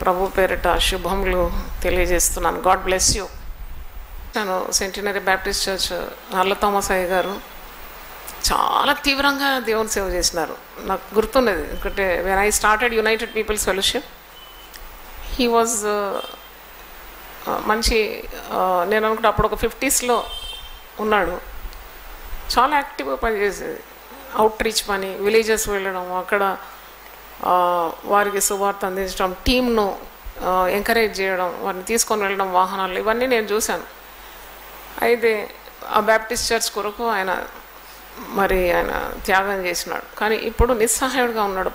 ప్రభు పేరిట శుభములు తెలియజేస్తున్నాను. God bless you. నేను సెంటినరీ బ్యాప్టిస్ట్ చర్చ్ నల్ల థామస్ అయ్య గారు చాలా తీవ్రంగా దేవుని సేవ చేసినారు. నాకు గుర్తున్నది ఎందుకంటే when I started United People's Fellowship he was మంచి నేను అనుకుంటే అప్పుడు ఒక 50s ఉన్నాడు. చాలా యాక్టివ్గా పనిచేసేది. అవుట్ రీచ్ పని, విలేజెస్ వెళ్ళడం, అక్కడ వారికి సువార్త అందించడం, టీమ్ను ఎంకరేజ్ చేయడం, వారిని తీసుకొని వెళ్ళడం వాహనాలు, ఇవన్నీ నేను చూశాను. అయితే ఆ బ్యాప్టిస్ట్ చర్చ్ కొరకు ఆయన త్యాగం చేసినాడు. కానీ ఇప్పుడు నిస్సహాయుడుగా ఉన్నాడు.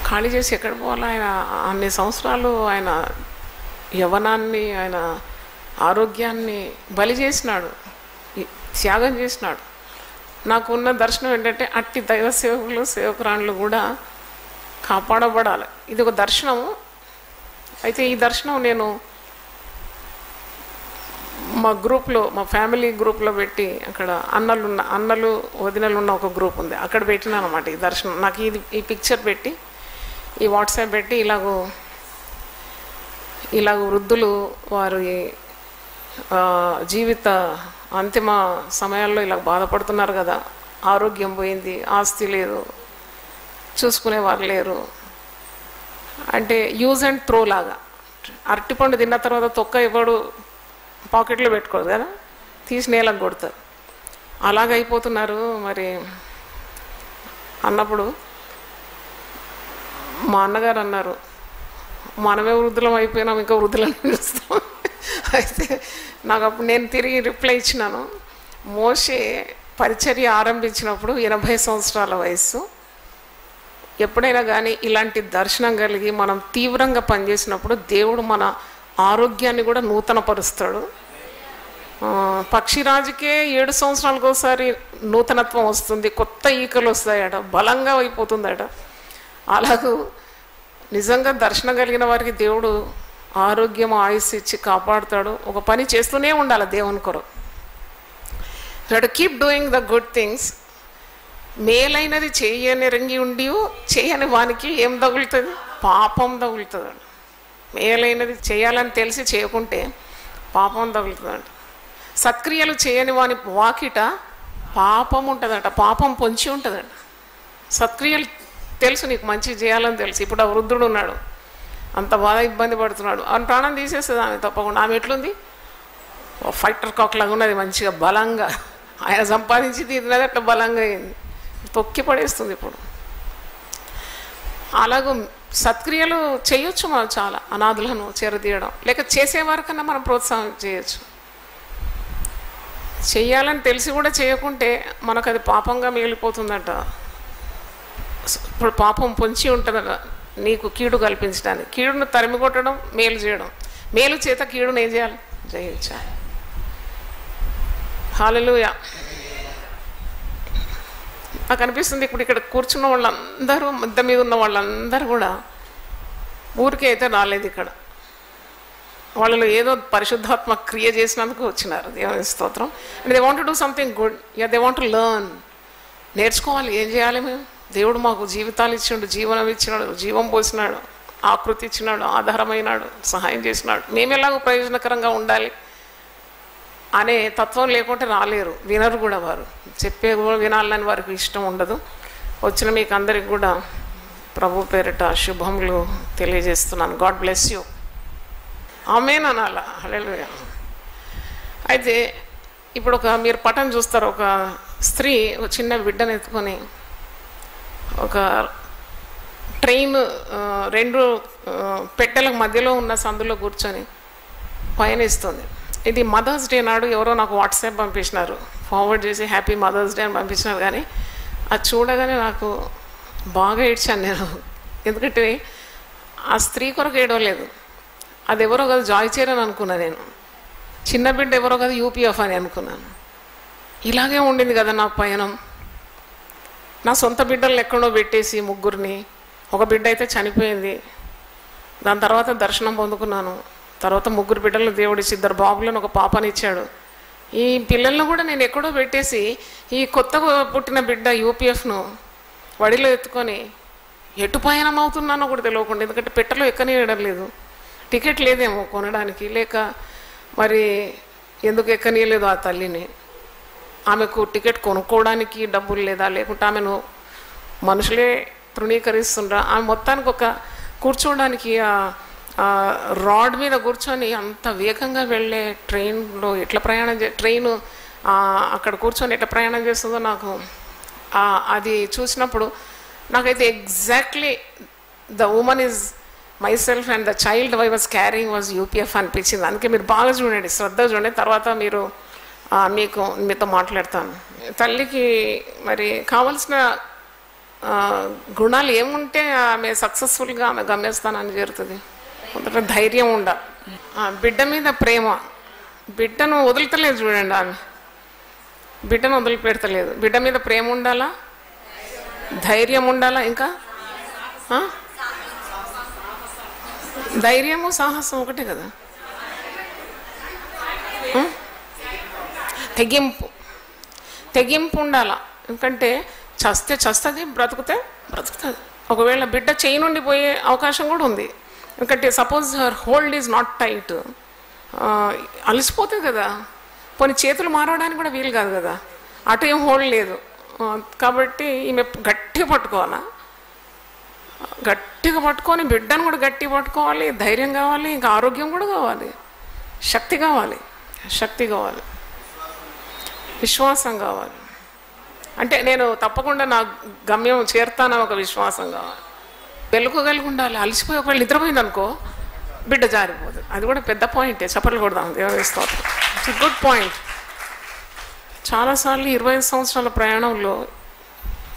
ఖాళీ చేసి ఎక్కడ పోవాలో ఆయన అన్ని సంవత్సరాలు ఆయన యవ్వనాన్ని, ఆయన ఆరోగ్యాన్ని బలి చేసినాడు, త్యాగం చేసినాడు. నాకున్న దర్శనం ఏంటంటే అట్టి దైవ సేవకులు సేవకురాళ్ళు కూడా కాపాడబడాలి. ఇది ఒక దర్శనము. అయితే ఈ దర్శనం నేను మా గ్రూప్లో, మా ఫ్యామిలీ గ్రూప్లో పెట్టి, అక్కడ అన్నలు వదినలు ఉన్న ఒక గ్రూప్ ఉంది, అక్కడ పెట్టినాను అన్నమాట ఈ దర్శనం. నాకు ఈ పిక్చర్ పెట్టి, ఈ వాట్సాప్ పెట్టి, ఇలాగ వృద్ధులు వారి జీవిత అంతిమ సమయాల్లో ఇలా బాధపడుతున్నారు కదా, ఆరోగ్యం పోయింది, ఆస్తి లేదు, చూసుకునేవారు లేరు, అంటే యూజ్ అండ్ త్రో లాగా. అరటిపండు తిన్న తర్వాత తొక్క ఎవడు పాకెట్లో పెట్టుకోదు కదా, తీసి నేలకు కొడతారు. అలాగైపోతున్నారు. మరి అన్నప్పుడు మా అన్నగారు అన్నారు, మనమే వృద్ధులం అయిపోయినాం, ఇంకా వృద్ధులను చూస్తాం. అయితే నాకు అప్పుడు నేను తిరిగి రిప్లై ఇచ్చినాను, మోషే పరిచర్య ఆరంభించినప్పుడు 80 సంవత్సరాల వయస్సు. ఎప్పుడైనా కానీ ఇలాంటి దర్శనం కలిగి మనం తీవ్రంగా పనిచేసినప్పుడు దేవుడు మన ఆరోగ్యాన్ని కూడా నూతనపరుస్తాడు. పక్షిరాజుకే 7 సంవత్సరాలకు ఒకసారి నూతనత్వం వస్తుంది, కొత్త ఈకలు వస్తాయట, బలంగా అయిపోతుందట. అలాగూ నిజంగా దర్శనం కలిగిన వారికి దేవుడు ఆరోగ్యం, ఆయుస్సు ఇచ్చి కాపాడుతాడు. ఒక పని చేస్తూనే ఉండాలి దేవుని కొరకు. To keep doing the good things. మేలైనది చేయని రంగి ఉండి చేయని వానికి ఏం తగులుతుంది? పాపం తగులుతుందండి. మేలైనది చేయాలని తెలిసి చేయకుంటే పాపం తగులుతుందంట. సత్క్రియలు చేయని వాని వాకిట పాపం ఉంటుందట, పాపం పొంచి ఉంటుందంట. సత్క్రియలు తెలుసు, నీకు మంచి చేయాలని తెలుసు. ఇప్పుడు ఆ వృద్ధుడు ఉన్నాడు, అంత బాగా ఇబ్బంది పడుతున్నాడు, ఆమె ప్రాణం తీసేస్తుంది ఆమె తప్పకుండా. ఆమె ఎట్లుంది? ఫైటర్ కాక్ లాగా ఉన్నది, మంచిగా బలంగా. ఆయన సంపాదించి తీరినది అట్లా బలంగా అయింది, తొక్కి పడేస్తుంది ఇప్పుడు. అలాగూ సత్క్రియలు చేయొచ్చు మనం, చాలా అనాథులను చేరదీయడం, లేక చేసేవారికన్నా మనం ప్రోత్సాహం చేయొచ్చు. చెయ్యాలని తెలిసి కూడా చేయకుంటే మనకు అది పాపంగా మిగిలిపోతుందట. ఇప్పుడు పాపం పొంచి ఉంటుందట నీకు కీడు కల్పించడానికి. కీడును తరిమి కొట్టడం, మేలు చేయడం. మేలు చేత కీడును ఏం చేయాలి? జయించాలి. హల్లెలూయా. నాకు అనిపిస్తుంది ఇప్పుడు ఇక్కడ కూర్చున్న వాళ్ళందరూ, ముద్ద మీద ఉన్న వాళ్ళందరూ కూడా ఊరికే అయితే రాలేదు. ఇక్కడ వాళ్ళలో ఏదో పరిశుద్ధాత్మ క్రియ చేసినందుకు వచ్చినారు. దేవుని స్తోత్రం. And they want to do something good. They want to learn. నేర్చుకోవాలి. ఏం చేయాలి మేము? దేవుడు మాకు జీవితాలు ఇచ్చినాడు, జీవనం ఇచ్చినాడు, జీవం పోసినాడు, ఆకృతి ఇచ్చినాడు, ఆధారమైనాడు, సహాయం చేసినాడు. మేము ఎలాగో ప్రయోజనకరంగా ఉండాలి అనే తత్వం లేకుంటే రాలేరు, వినరు కూడా. వారు చెప్పే కూడా వినాలని వారికి ఇష్టం ఉండదు. వచ్చిన మీకు అందరికి కూడా ప్రభు పేరిట శుభములు తెలియజేస్తున్నాను. God bless you. ఆమేన్ అనాలా? హల్లెలూయా. అయితే ఇప్పుడు మీరు పటం చూస్తారు, ఒక స్త్రీ ఒక చిన్న బిడ్డను ఎత్తుకొని ఒక ట్రైన్ 2 పెట్టెలకు మధ్యలో ఉన్న సందులో కూర్చొని పయనిస్తుంది. ఇది మదర్స్ డే నాడు ఎవరో నాకు వాట్సాప్ పంపించినారు, ఫార్వర్డ్ చేసి హ్యాపీ మదర్స్ డే అని పంపించినారు. కానీ అది చూడగానే నాకు బాగా ఏడ్చాను నేను. ఎందుకంటే ఆ స్త్రీ కొరకు ఏడవలేదు, అది ఎవరో కదా జాయ్ చేరని అనుకున్నా నేను. చిన్న బిడ్డ ఎవరో కదా యూపీఎఫ్ అని అనుకున్నాను. ఇలాగే ఉండింది కదా నా పయనం. నా సొంత బిడ్డలు ఎక్కడో పెట్టేసి 3 ఒక బిడ్డ అయితే చనిపోయింది. దాని తర్వాత దర్శనం పొందుకున్నాను. తర్వాత 3 బిడ్డలు దేవుడిచ్చి 2 బాబులను ఒక పాపని ఇచ్చాడు. ఈ పిల్లలను కూడా నేను ఎక్కడో పెట్టేసి ఈ కొత్తగా పుట్టిన బిడ్డ యూపీఎఫ్ను వడిలో ఎత్తుకొని ఎటు పయనం అవుతున్నానో కూడా తెలియకుండా, ఎందుకంటే పెట్టెలో ఎక్కనియడం లేదు, టికెట్ లేదేమో కొనడానికి, లేక మరి ఎందుకు ఎక్కనీయలేదు ఆ తల్లిని, ఆమెకు టికెట్ కొనుక్కోవడానికి డబ్బులు లేదా, లేకుంటే ఆమెను మనుషులే తృణీకరిస్తుండ్రా. ఆమె మొత్తానికి ఒక కూర్చోవడానికి రాడ్ మీద కూర్చొని అంత వేగంగా వెళ్ళే ట్రైన్లో ఎట్లా ప్రయాణం ట్రైను అక్కడ కూర్చొని ఎట్లా ప్రయాణం చేస్తుందో నాకు అది చూసినప్పుడు నాకైతే exactly the woman is my self and the child I was carrying was UPF అనిపించింది. అందుకే మీరు బాగా చూడండి, శ్రద్ధ చూడండి, తర్వాత మీరు మీతో మాట్లాడతాను. తల్లికి మరి కావలసిన గుణాలు ఏముంటే ఆమె సక్సెస్ఫుల్గా ఆమె గమ్యస్థానాన్ని చేరుతుంది. మొదట ధైర్యం ఉండాలి, బిడ్డ మీద ప్రేమ, బిడ్డను వదులుతలేదు చూడండి, ఆమె బిడ్డను వదిలిపెడతలేదు. బిడ్డ మీద ప్రేమ ఉండాలా, ధైర్యం ఉండాలా, ఇంకా ధైర్యము సాహసం ఒకటే కదా. తెగింపు ఉండాలా, ఎందుకంటే చస్తే చస్తుంది, బ్రతుకుతే బ్రతుకుతుంది. ఒకవేళ బిడ్డ చేయి నుండి పోయే అవకాశం కూడా ఉంది, ఎందుకంటే suppose her hold is not tight, అలసిపోతుంది కదా, పోనీ చేతులు మారవడానికి కూడా వీలు కాదు కదా, అటు ఏం హోల్డ్ లేదు. కాబట్టి ఈమె గట్టిగా పట్టుకోవాలా, గట్టిగా పట్టుకొని బిడ్డను కూడా గట్టిగా పట్టుకోవాలి, ధైర్యం కావాలి, ఇంకా ఆరోగ్యం కూడా కావాలి, శక్తి కావాలి, విశ్వాసం కావాలి. అంటే నేను తప్పకుండా నా గమ్యం చేరుతానని ఒక విశ్వాసం కావాలి, వెలుగు కలిగి ఉండాలి. అలసిపోయి ఒకవేళ నిద్రపోయింది అనుకో బిడ్డ జారిపోతుంది, అది కూడా పెద్ద పాయింటే, చప్పట్లు కొడదాం దేవుని స్తోత్రం. It's good point. చాలాసార్లు 25 సంవత్సరాల ప్రయాణంలో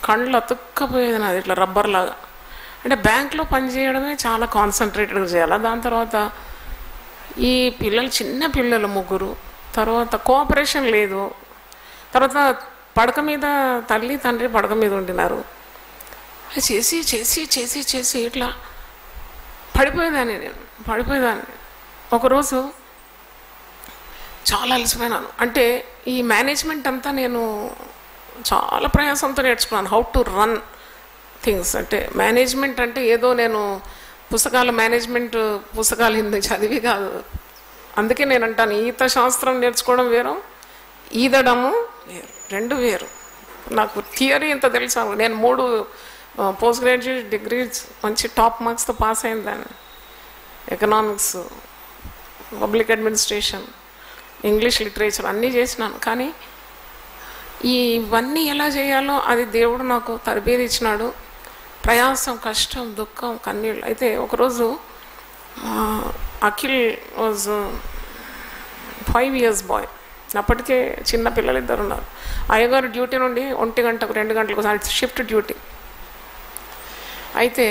కళ్ళు అతుక్కపోయేది నాది ఇట్లా రబ్బర్ లాగా. అంటే బ్యాంక్లో పనిచేయడమే చాలా కాన్సన్ట్రేటెడ్గా చేయాలి. దాని తర్వాత ఈ పిల్లలు చిన్న పిల్లలు 3, తర్వాత కోఆపరేషన్ లేదు, తర్వాత పడక మీద తల్లి తండ్రి పడక మీద ఉండినారు. చేసి చేసి చేసి చేసి ఇట్లా పడిపోయేదాన్ని. ఒకరోజు చాలా అలసిపోయినాను. అంటే ఈ మేనేజ్మెంట్ అంతా నేను చాలా ప్రయాసంతో నేర్చుకున్నాను, హౌ టు రన్ థింగ్స్. అంటే మేనేజ్మెంట్ అంటే ఏదో నేను మేనేజ్మెంట్ పుస్తకాలు చదివి కాదు. అందుకే నేను అంటాను, ఈత శాస్త్రం నేర్చుకోవడం వేరు, ఈదడము వేరు, రెండు వేరు. నాకు థియరీ ఇంత తెలుసా, నేను 3 పోస్ట్ గ్రాడ్యుయేట్ డిగ్రీస్ మంచి టాప్ మార్క్స్తో పాస్ అయిందాన్ని. Economics, public administration, English literature అన్నీ చేసినాను. కానీ ఇవన్నీ ఎలా చేయాలో అది దేవుడు నాకు తరబేది ఇచ్చినాడు. ప్రయాసం, కష్టం, దుఃఖం, కన్నీళ్ళు. అయితే ఒకరోజు అఖిల్ వాజ్ 5 years బాయ్, అప్పటికే చిన్న పిల్లలు 2 ఉన్నారు. అయ్యగారు డ్యూటీ నుండి 1 గంటకు 2 గంటలకు షిఫ్ట్ డ్యూటీ. అయితే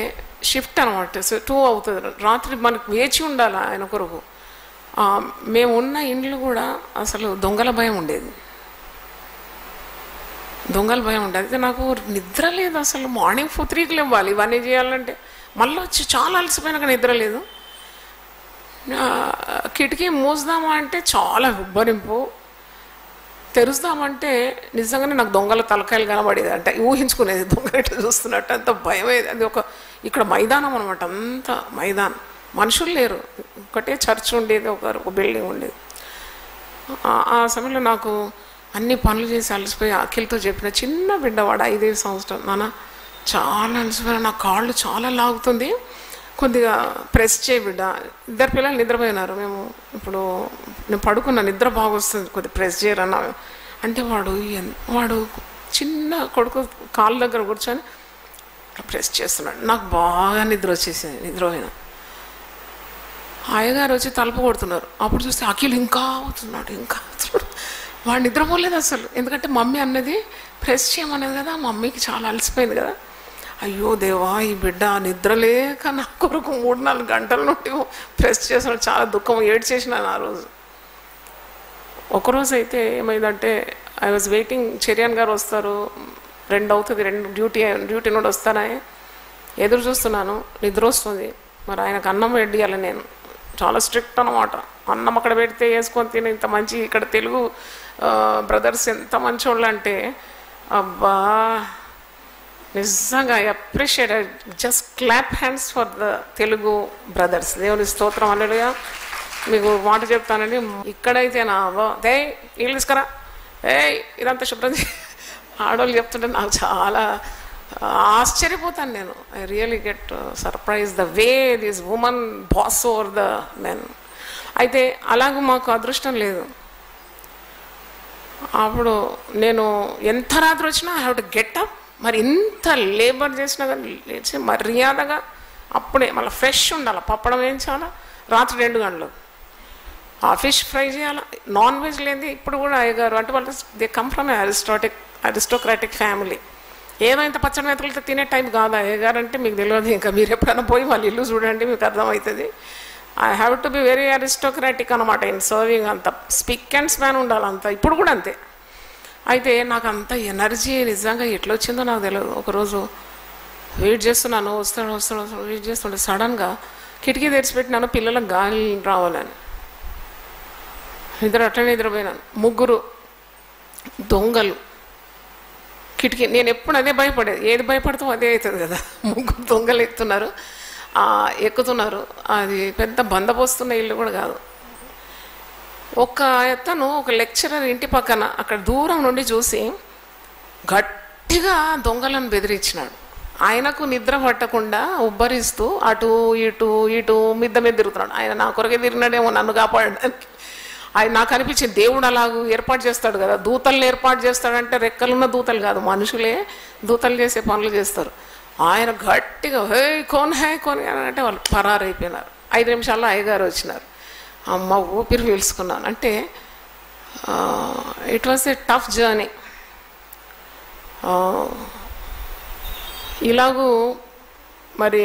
షిఫ్ట్ అనమాట, 2 అవుతుంది రాత్రి, మనకు వేచి ఉండాలి ఆయన కొరకు. మేము ఉన్న ఇండ్లు కూడా అసలు దొంగల భయం ఉండేది. అయితే నాకు నిద్ర లేదు అసలు. మార్నింగ్ 4-3కి లేవాలి ఇవన్నీ చేయాలంటే. మళ్ళీ వచ్చి చాలా అలసిపోయినాక నిద్ర లేదు. కిటికీ మూసుదామా అంటే చాలా ఉబ్బరింపు, తెరుస్తామంటే నిజంగానే నాకు దొంగల తలకాయలు కనబడేది. అంటే ఊహించుకునేది దొంగ ఎట్లా చూస్తున్నట్టు, అంత భయం అయ్యేది. అది ఇక్కడ మైదానం అనమాట, అంత మైదానం, మనుషులు లేరు, ఒకటే చర్చ్ ఉండేది, ఒక బిల్డింగ్ ఉండేది. ఆ సమయంలో నాకు అన్ని పనులు చేసి అలసిపోయి అఖిల్తో చెప్పిన, చిన్న బిడ్డవాడు 5 సంవత్సరాలు, నాన్న చాలా అలసిపోయినా, నా కాళ్ళు చాలా లాగుతుంది, కొద్దిగా ప్రెస్ చేయి బిడ్డ. 2 పిల్లలు నిద్రపోయినారు. నేను పడుకున్న, నిద్ర బాగా వస్తుంది, కొద్దిగా ప్రెస్ చేయరన్నా అంటే వాడు చిన్న కొడుకు కాళ్ళ దగ్గర కూర్చొని ప్రెస్ చేస్తున్నాడు. నాకు బాగా నిద్ర వచ్చేసింది, నిద్రపోయినా. అయ్యగారు వచ్చి తలుపు కొడుతున్నారు. అప్పుడు చూస్తే అఖిల్ ఇంకా అవుతున్నాడు. వాడు నిద్రపోలేదు అసలు, ఎందుకంటే మమ్మీ అన్నది ప్రెస్ చేయమనేది కదా, మమ్మీకి చాలా అలసిపోయింది కదా. అయ్యో దేవా, ఈ బిడ్డ నిద్రలేక నా కొరకు 3-4 గంటల నుండి ప్రెస్ చేసినాడు. చాలా దుఃఖం, ఏడ్చేసినాను ఆ రోజు. ఒకరోజు అయితే ఏమైందంటే, ఐ వాజ్ వెయిటింగ్, చెరియన్ గారు వస్తారు, 2 అవుతుంది, 2 డ్యూటీ నుండి వస్తానని ఎదురు చూస్తున్నాను. నిద్ర వస్తుంది, మరి ఆయనకు అన్నం పెట్టియాలి. నేను చాలా స్ట్రిక్ట్ అనమాట. అన్నం అక్కడ పెడితే వేసుకొని తిని, ఇంత మంచి ఇక్కడ తెలుగు బ్రదర్స్ ఎంత మంచి వాళ్ళు అంటే, అబ్బా నిజంగా I appreciate. Just clap hands for the Telugu brothers. దేవుని స్తోత్రం. హల్లెలూయా. మీకు మాట చెప్తానండి, ఇక్కడైతే నా దే వీళ్ళు తీసుకురా, ఇదంతా శుభ్రం ఆడవాళ్ళు చెప్తుంటే నాకు చాలా ఆశ్చర్యపోతాను నేను. I really get surprise the way this woman boss over the men. అయితే అలాగూ మాకు అదృష్టం లేదు. అప్పుడు నేను ఎంత రాత్రి వచ్చినా I have to get up. మరి ఇంత లేబర్ చేసినా కానీ లేచి మర్యాదగా అప్పుడే మళ్ళీ ఫ్రెష్ ఉండాలి. పప్పడం వేయించాలా, రాత్రి 2 గంటలు ఆ ఫిష్ ఫ్రై చేయాలా. నాన్ వెజ్ లేని ఇప్పుడు కూడా అయ్యగారు అంటే వాళ్ళు they come from aristocratic family. ఏదో ఇంత పచ్చడి మెతుకులతో తినే టైం కాదు అయ్యగారు అంటే మీకు తెలియదు. ఇంకా మీరు ఎప్పుడైనా పోయి వాళ్ళ ఇల్లు చూడండి, మీకు అర్థమవుతుంది. I have to be very aristocratic అనమాట ఇన్ సర్వింగ్. అంత స్పిక్ అండ్ స్పాన్ ఉండాలి అంత. ఇప్పుడు కూడా అంతే. అయితే నాకు అంత ఎనర్జీ నిజంగా ఎట్లా వచ్చిందో నాకు తెలియదు. ఒకరోజు వెయిట్ చేస్తున్నాను, వస్తాడు వెయిట్ చేస్తుంటే సడన్గా కిటికీ తెరిచిపెట్టినాను, పిల్లలకు గాలి రావాలని. ఇద్దరు అట్లనే నిద్రపోయినాను. 3 దొంగలు కిటికీ. నేను ఎప్పుడు అదే భయపడేది, ఏది భయపడతాం అదే అవుతుంది కదా. 3 దొంగలు ఎక్కుతున్నారు. అది పెద్ద బందపోస్తున్న ఇల్లు కూడా కాదు. ఒక లెక్చరర్ ఇంటి పక్కన అక్కడ దూరం నుండి చూసి గట్టిగా దొంగలను బెదిరించినాడు. ఆయనకు నిద్ర పట్టకుండా ఉబ్బరిస్తూ అటు ఇటు మిద్ద మీద తిరుగుతున్నాడు. ఆయన నా కొరకే తిరిగినాడేమో నన్ను కాపాడడానికి. ఆయన నాకు అనిపించింది దేవుడు అలాగూ ఏర్పాటు చేస్తాడు కదా, దూతలను ఏర్పాటు చేస్తాడంటే రెక్కలున్న దూతలు కాదు, మనుషులే దూతలు చేసే పనులు చేస్తారు. ఆయన గట్టిగా కోన్ అంటే వాళ్ళు పరారైపోయినారు. 5 నిమిషాల్లో అయ్యగారు వచ్చినారు. అమ్మ ఊపిరి పీల్చుకున్నాను. అంటే it was a tough journey. ఇలాగూ మరి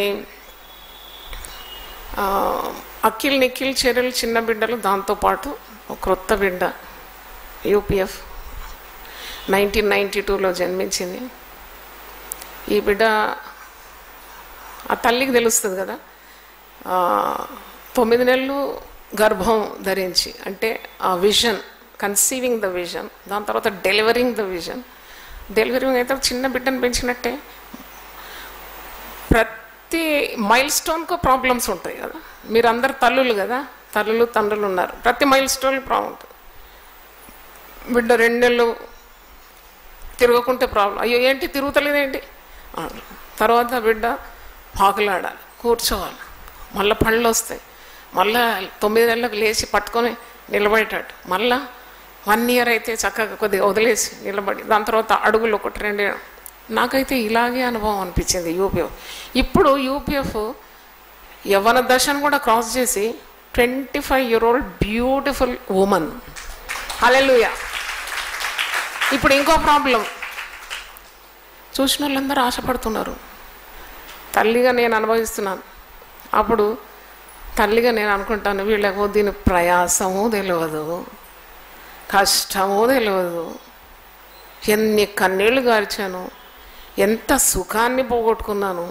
అఖిల్ నిఖిల్ చెర్యలు చిన్న బిడ్డలు, దాంతోపాటు ఒక క్రొత్త బిడ్డ యూపీఎఫ్ 1992లో జన్మించింది. ఈ బిడ్డ ఆ తల్లికి తెలుస్తుంది కదా, 9 నెలలు గర్భం ధరించి, అంటే ఆ విజన్, కన్సీవింగ్ ద విజన్, దాని తర్వాత డెలివరింగ్ ద విజన్. డెలివరింగ్ అయితే చిన్న బిడ్డను పెంచినట్టే. ప్రతి మైల్ స్టోన్కు ప్రాబ్లమ్స్ ఉంటాయి కదా. మీరు అందరు తల్లులు కదా, తల్లులు తండ్రులు ఉన్నారు. ప్రతి మైల్ స్టోన్ ప్రాబ్లం ఉంటుంది. బిడ్డ 2 నెలలు తిరగకుంటే ప్రాబ్లం. అయ్యో ఏంటి తిరుగుతలేదేంటి. తర్వాత బిడ్డ పాకులాడాలి, కూర్చోవాలి, మళ్ళీ పళ్ళు వస్తాయి, మళ్ళీ 9 నెలలకు లేచి పట్టుకొని నిలబడేటట్టు, మళ్ళీ 1 ఇయర్ అయితే చక్కగా కొద్దిగా వదిలేసి నిలబడి, దాని తర్వాత అడుగులు 1-2. నాకైతే ఇలాగే అనుభవం అనిపించింది యూపీఎఫ్. ఇప్పుడు యూపీఎఫ్ యవ్వన దశను కూడా క్రాస్ చేసి 25-year-old బ్యూటిఫుల్ ఉమెన్. హల్లెలూయా. ఇప్పుడు ఇంకో ప్రాబ్లం, చూసిన వాళ్ళందరూ ఆశపడుతున్నారు. తల్లిగా నేను అనుభవిస్తున్నాను. అప్పుడు తల్లిగా నేను అనుకుంటాను, వీళ్ళకు దీని ప్రయాసము తెలియదు, కష్టమో తెలియదు, ఎన్ని కన్నీళ్ళు గార్చాను, ఎంత సుఖాన్ని పోగొట్టుకున్నాను,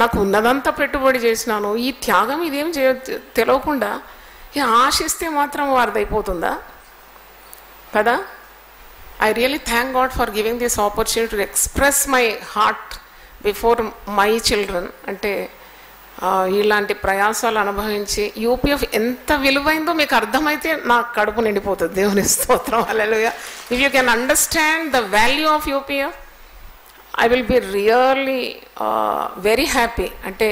నాకు ఉన్నదంతా పెట్టుబడి చేసినాను. ఈ త్యాగం ఇదేం తెలియకుండా ఆశిస్తే మాత్రం వారిదైపోతుందా కదా. I really thank God for giving this opportunity to express my heart before my children. అంటే ఇలాంటి ప్రయాసాలు అనుభవించి యూపీఎఫ్ ఎంత విలువైందో మీకు అర్థమైతే నాకు కడుపు నిండిపోతుంది. దేవుని స్తోత్రం. హల్లెలూయా. If you can understand the value of UPF, I will be really very happy. అంటే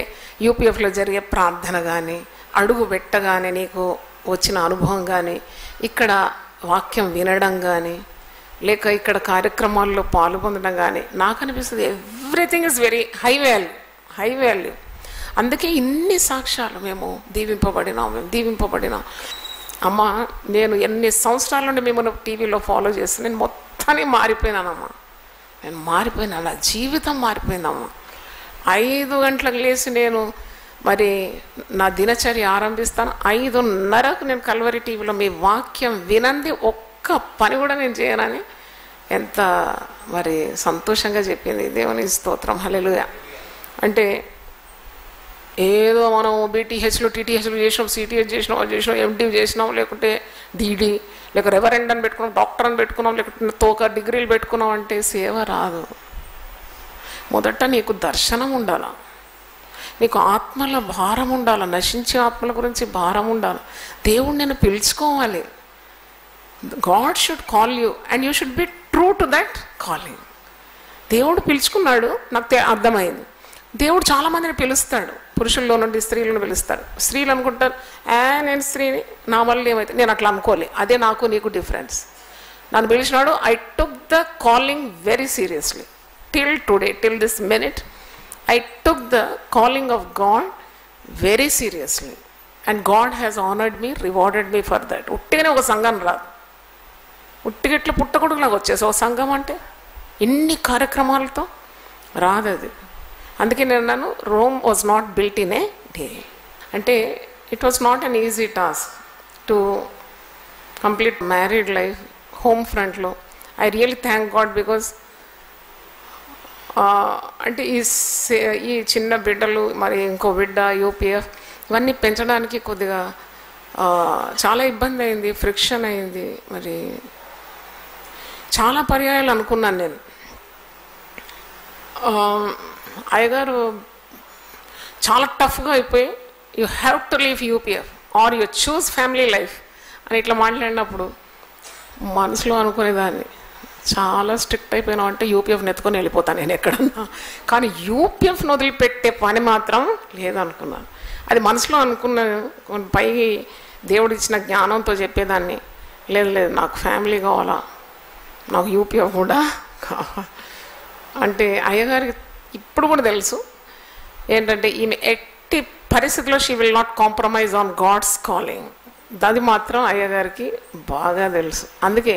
యూపీఎఫ్లో జరిగే ప్రార్థన కానీ, అడుగు పెట్టగానే నీకు వచ్చిన అనుభవం కానీ, ఇక్కడ వాక్యం వినడం కానీ, లేక ఇక్కడ కార్యక్రమాల్లో పాల్గొనడం కానీ, నాకు అనిపిస్తుంది everything is very high value. అందుకే ఇన్ని సాక్ష్యాలు, మేము దీవింపబడినాం. అమ్మ, నేను ఎన్ని సంవత్సరాల నుండి మిమ్మల్ని టీవీలో ఫాలో చేసి నేను మొత్తాన్ని మారిపోయినానమ్మా. నేను మారిపోయినా, నా జీవితం మారిపోయిందమ్మా. 5 గంటలకు లేచి నేను మరి నా దినచర్య ఆరంభిస్తాను. 5:30కు నేను కల్వరి టీవీలో మీ వాక్యం వినంది ఒక్క పని కూడా నేను చేయనని ఎంత మరి సంతోషంగా చెప్పింది. దేవుని స్తోత్రం. హల్లెలూయా. అంటే ఏదో మనం బీటీహెచ్లు టీటీహెచ్లు చేసినాం, సిటీహెచ్ చేసినాం, ఎంటీవి చేసినాం, లేకుంటే డీడీ, లేక రెవరెండ్ అని పెట్టుకున్నాం, డాక్టర్ అని పెట్టుకున్నాం, లేకుంటే తోక డిగ్రీలు పెట్టుకున్నాం అంటే సేవ రాదు. మొదట నీకు దర్శనం ఉండాలి, నీకు ఆత్మల భారం ఉండాలి, నశించే ఆత్మల గురించి భారం ఉండాలి. దేవుడు నేను పిలుచుకోవాలి. God should call you and you should be true to that calling. దేవుడు పిలుచుకున్నాడు, నాకు అర్థమైంది. దేవుడు చాలామందిని పిలుస్తాడు, పురుషుల్లో నుండి స్త్రీలను పిలుస్తాడు. స్త్రీలు అనుకుంటారు, నేను స్త్రీని, నా వల్ల ఏమైతే. నేను అట్లా అనుకోలే. అదే నాకు నీకు డిఫరెన్స్. నన్ను పిలిచినాడు. I took the calling very seriously. Till today, till this minute, I took the calling of God very seriously and God has honored me, rewarded me for that. ఉట్టిగానే ఒక సంఘం రాదు, ఉట్టిగా ఇట్లా పుట్టకొడుకులాగా వచ్చేసి ఒక సంఘం అంటే ఇన్ని కార్యక్రమాలతో రాదు అది. అందుకే నేను అన్నాను, Rome was not built in a day. అంటే it was not an easy task to complete married life home ఫ్రంట్లో. I really thank God because అంటే ఈ చిన్న బిడ్డలు, మరి ఇంకో బిడ్డ, యూపీఎఫ్, ఇవన్నీ పెంచడానికి కొద్దిగా చాలా ఇబ్బంది అయింది, ఫ్రిక్షన్ అయింది. మరి చాలా పర్యాయాలు అనుకున్నాను నేను, అయ్యగారు చాలా టఫ్గా అయిపోయి you have to leave UPF or you choose family life అని ఇట్లా మాట్లాడినప్పుడు మనసులో అనుకునేదాన్ని, చాలా స్ట్రిక్ట్ అయిపోయినావు అంటే యూపీఎఫ్ని ఎత్తుకొని వెళ్ళిపోతాను నేను ఎక్కడన్నా. కానీ యూపీఎఫ్ని వదిలిపెట్టే పని మాత్రం లేదనుకున్నాను. అది మనసులో అనుకున్నాను. పైకి దేవుడు ఇచ్చిన జ్ఞానంతో చెప్పేదాన్ని, లేదు లేదు నాకు ఫ్యామిలీ కావాలా, నాకు యూపీఎఫ్ కూడా కావాలి అంటే. అయ్యగారికి ఇప్పుడు కూడా తెలుసు ఏంటంటే ఈమె ఎట్టి పరిస్థితుల్లో she will not compromise on God's calling. అది మాత్రం అయ్యగారికి బాగా తెలుసు. అందుకే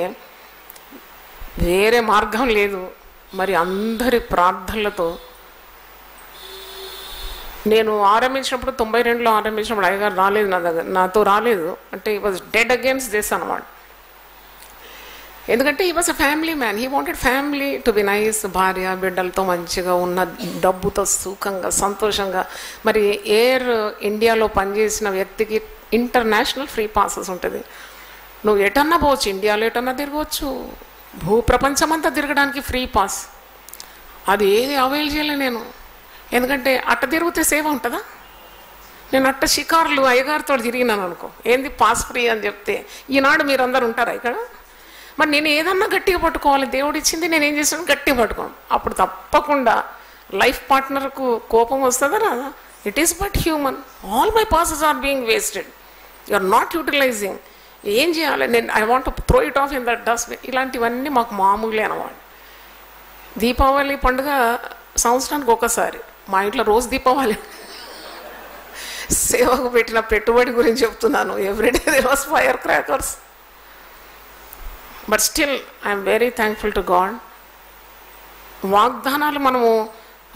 వేరే మార్గం లేదు. మరి అందరి ప్రార్థనలతో నేను ఆరంభించినప్పుడు 92లో ఆరంభించినప్పుడు అయ్యగారు రాలేదు నా దగ్గర, నాతో రాలేదు. అంటే ఈ వాజ్ డెడ్ అగేన్స్ట్ దిస్ అన్నమాట. ఎందుకంటే ఈ was a family man. He wanted family to be nice. భార్య బిడ్డలతో మంచిగా ఉన్న, డబ్బుతో సుఖంగా సంతోషంగా. మరి ఎయిర్ ఇండియాలో పనిచేసిన వ్యక్తికి ఇంటర్నేషనల్ ఫ్రీ పాసెస్ ఉంటుంది. నువ్వు ఎటన్నా పోవచ్చు, ఇండియాలో ఎటన్నా తిరగవచ్చు, భూప్రపంచమంతా తిరగడానికి ఫ్రీ పాస్. అది ఏది అవైల్ చేయలే నేను. ఎందుకంటే అట్ట తిరిగితే సేవ ఉంటుందా? నేను అట్ట షికార్లు అయ్యగారితో తిరిగినాను అనుకో, ఏంది పాస్ ఫ్రీ అని చెప్తే ఈనాడు మీరందరూ ఉంటారా ఇక్కడ? మరి నేను ఏదన్నా గట్టిగా పట్టుకోవాలి, దేవుడు ఇచ్చింది నేను ఏం చేసాను గట్టిగా పట్టుకోను. అప్పుడు తప్పకుండా లైఫ్ పార్ట్నర్కు కోపం వస్తుందా రాదా? It is but human. All my passes are being wasted, you are not utilising. ఏం చేయాలి నేను? I want to throw it off in that dustbin. ఇలాంటివన్నీ మాకు మామూలే అన్నమాట. దీపావళి పండుగ సంవత్సరానికి ఒకసారి. మా ఇంట్లో రోజు దీపావళి. సేవకు పెట్టిన పెట్టుబడి గురించి చెప్తున్నాను. Everyday there was fire crackers. But still I'm very thankful to God. వాగ్దానాలు మనము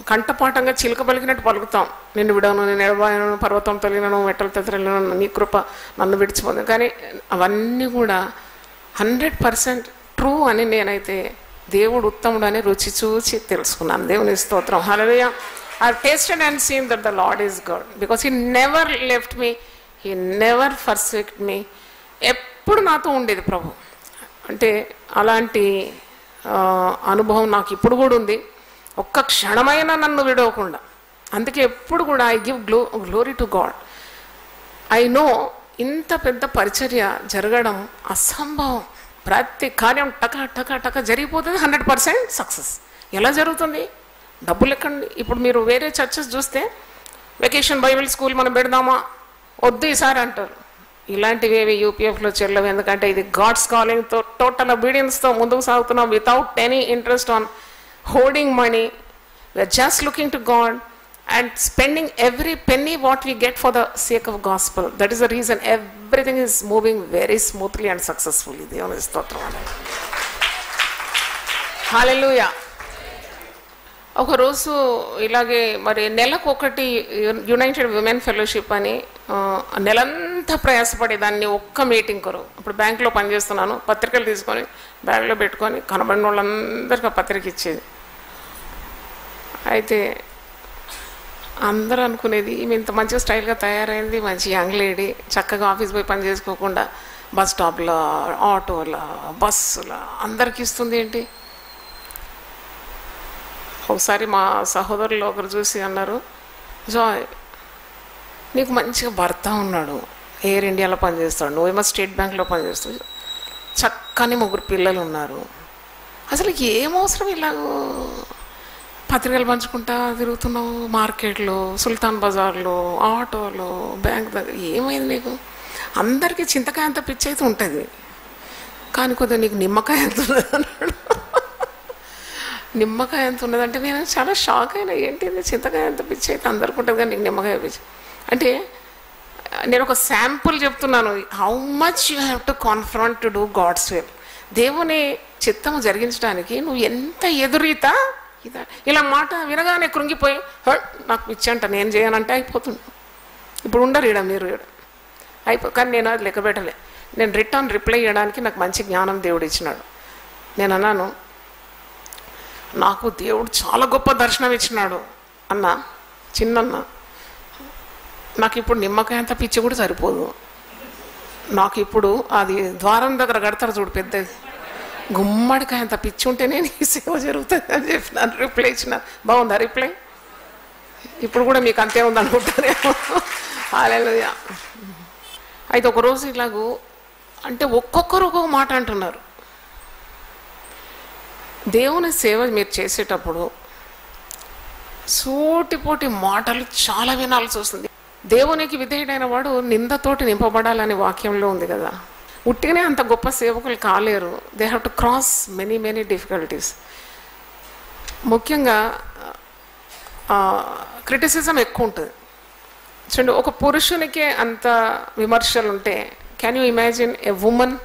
కంఠపాఠంగా చిలుక పలికినట్టు పలుకుతాం. నిన్ను విడవను, నేను ఎడబాయను, పర్వతం తొలిగినను, మెట్టలు తెతరలను, నీ కృప నన్ను విడిచిపోదు. కానీ అవన్నీ కూడా 100% ట్రూ అని నేనైతే దేవుడు ఉత్తముడు అని రుచి చూచి తెలుసుకున్నాను. దేవుని స్తోత్రం. హల్లెలూయా. I have tasted and seen that the Lord is good because he never left me, he never forsaked me. ఎప్పుడు నాతో ఉండేది ప్రభు. అంటే అలాంటి అనుభవం నాకు ఇప్పుడు కూడా ఉంది. ఒక్క క్షణమైనా నన్ను విడవకుండా. అందుకే ఎప్పుడు కూడా I give glory to God. I know ఇంత పెద్ద పరిచర్య జరగడం అసంభవం. ప్రతి కార్యం టక టక టక జరిగిపోతుంది. 100% సక్సెస్. ఎలా జరుగుతుంది? డబ్బులు ఎక్కండి. ఇప్పుడు మీరు వేరే చర్చెస్ చూస్తే వెకేషన్ బైబిల్ స్కూల్ మనం పెడదామా, వద్దు ఈసారి అంటారు. ఇలాంటివి ఏవి యూపీఎఫ్లో చెల్లవు. ఎందుకంటే ఇది గాడ్స్ కాలింగ్తో, టోటల్ ఒబీడియన్స్తో ముందుకు సాగుతున్నాం without any interest on holding money. We are just looking to God and spending every penny what we get for the sake of gospel. That is the reason everything is moving very smoothly and successfully. దేవుని స్తోత్రం. హల్లెలూయా. ఒకరోజు ఇలాగే మరి నెలకు ఒకటి United women fellowship అని నెలంతా ప్రయాసపడేదాన్ని ఒక్క మీటింగ్ కొరకు. ఇప్పుడు బ్యాంకులో పనిచేస్తున్నాను. పత్రికలు తీసుకొని బ్యాగ్లో పెట్టుకొని కనబడిన వాళ్ళందరికీ పత్రిక ఇచ్చేది. అయితే అందరూ అనుకునేది ఈమె ఇంత మంచిగా స్టైల్గా తయారైంది, మంచి యంగ్ లేడీ, చక్కగా ఆఫీస్ పోయి పని చేసుకోకుండా బస్ స్టాప్లో, ఆటోలో, బస్సులో అందరికి ఇస్తుంది ఏంటి? ఒకసారి మా సహోదరులు ఒకరు చూసి అన్నారు, జాయ్ నీకు మంచిగా భర్త ఉన్నాడు, ఎయిర్ ఇండియాలో పనిచేస్తాడు, నువ్వేమో స్టేట్ బ్యాంక్లో పనిచేస్తావు, చక్కని 3 పిల్లలు ఉన్నారు, అసలు ఏం అవసరం ఇలాగో పత్రికలు పంచుకుంటా తిరుగుతున్నావు మార్కెట్లో, సుల్తాన్ బజార్లో, ఆటోలో, బ్యాంక్ దగ్గర, ఏమైంది నీకు? అందరికీ చింతకాయ అంత పిచ్చి అయితే ఉంటుంది, కానీ కొద్దిగా నీకు నిమ్మకాయ ఎంత ఉన్నది అన్నాడు. నిమ్మకాయ ఎంత ఉన్నదంటే నేను చాలా షాక్ అయినా, ఏంటి చింతకాయ ఎంత పిచ్చి అయితే అందరికి ఉంటుంది కానీ నీకు నిమ్మకాయ పిచ్చి అంటే, నేను ఒక శాంపుల్ చెప్తున్నాను. How much you have to confront to do God's will. దేవుని చిత్తము జరిగించడానికి నువ్వు ఎంత ఎదురీత ఇలా మాట వినగానే కృంగిపోయి నాకు పిచ్చి అంట నేను చేయనంటే అయిపోతుంది. ఇప్పుడు ఉండరు ఈడ మీరు కానీ నేను అది లెక్క పెట్టలే. నేను రిటర్న్ రిప్లై చేయడానికి నాకు మంచి జ్ఞానం దేవుడు ఇచ్చినాడు. నేను అన్నాను, నాకు దేవుడు చాలా గొప్ప దర్శనం ఇచ్చినాడు అన్న, చిన్నన్న, నాకు ఇప్పుడు నిమ్మకాయ అంత పిచ్చి కూడా సరిపోదు, నాకు ఇప్పుడు అది ద్వారం దగ్గర కడతారు చూడు పెద్దది, గుమ్మడికాయ అంత పిచ్చి ఉంటేనే నీ సేవ జరుగుతుంది అని చెప్పినాను. రిప్లై ఇచ్చినాను. బాగుందా రిప్లై? ఇప్పుడు కూడా మీకు అంతే ఉంది అనుకుంటారేమో. హల్లెలూయా. అయితే ఒకరోజు ఇలాగూ అంటే ఒక్కొక్కరు ఒక్కొక్క మాట అంటున్నారు. దేవుని సేవ మీరు చేసేటప్పుడు సూటిపోటి మాటలు చాలా వినాల్సి వస్తుంది. దేవునికి విధేయుడైన వాడు నిందతోటి నింపబడాలని వాక్యంలో ఉంది కదా. ఉట్టిగానే అంత గొప్ప సేవకులు కాలేరు. They have to cross many difficulties. ముఖ్యంగా క్రిటిసిజం ఎక్కువ ఉంటుంది చూడండి. ఒక పురుషునికే అంత విమర్శలు ఉంటే, can you imagine a women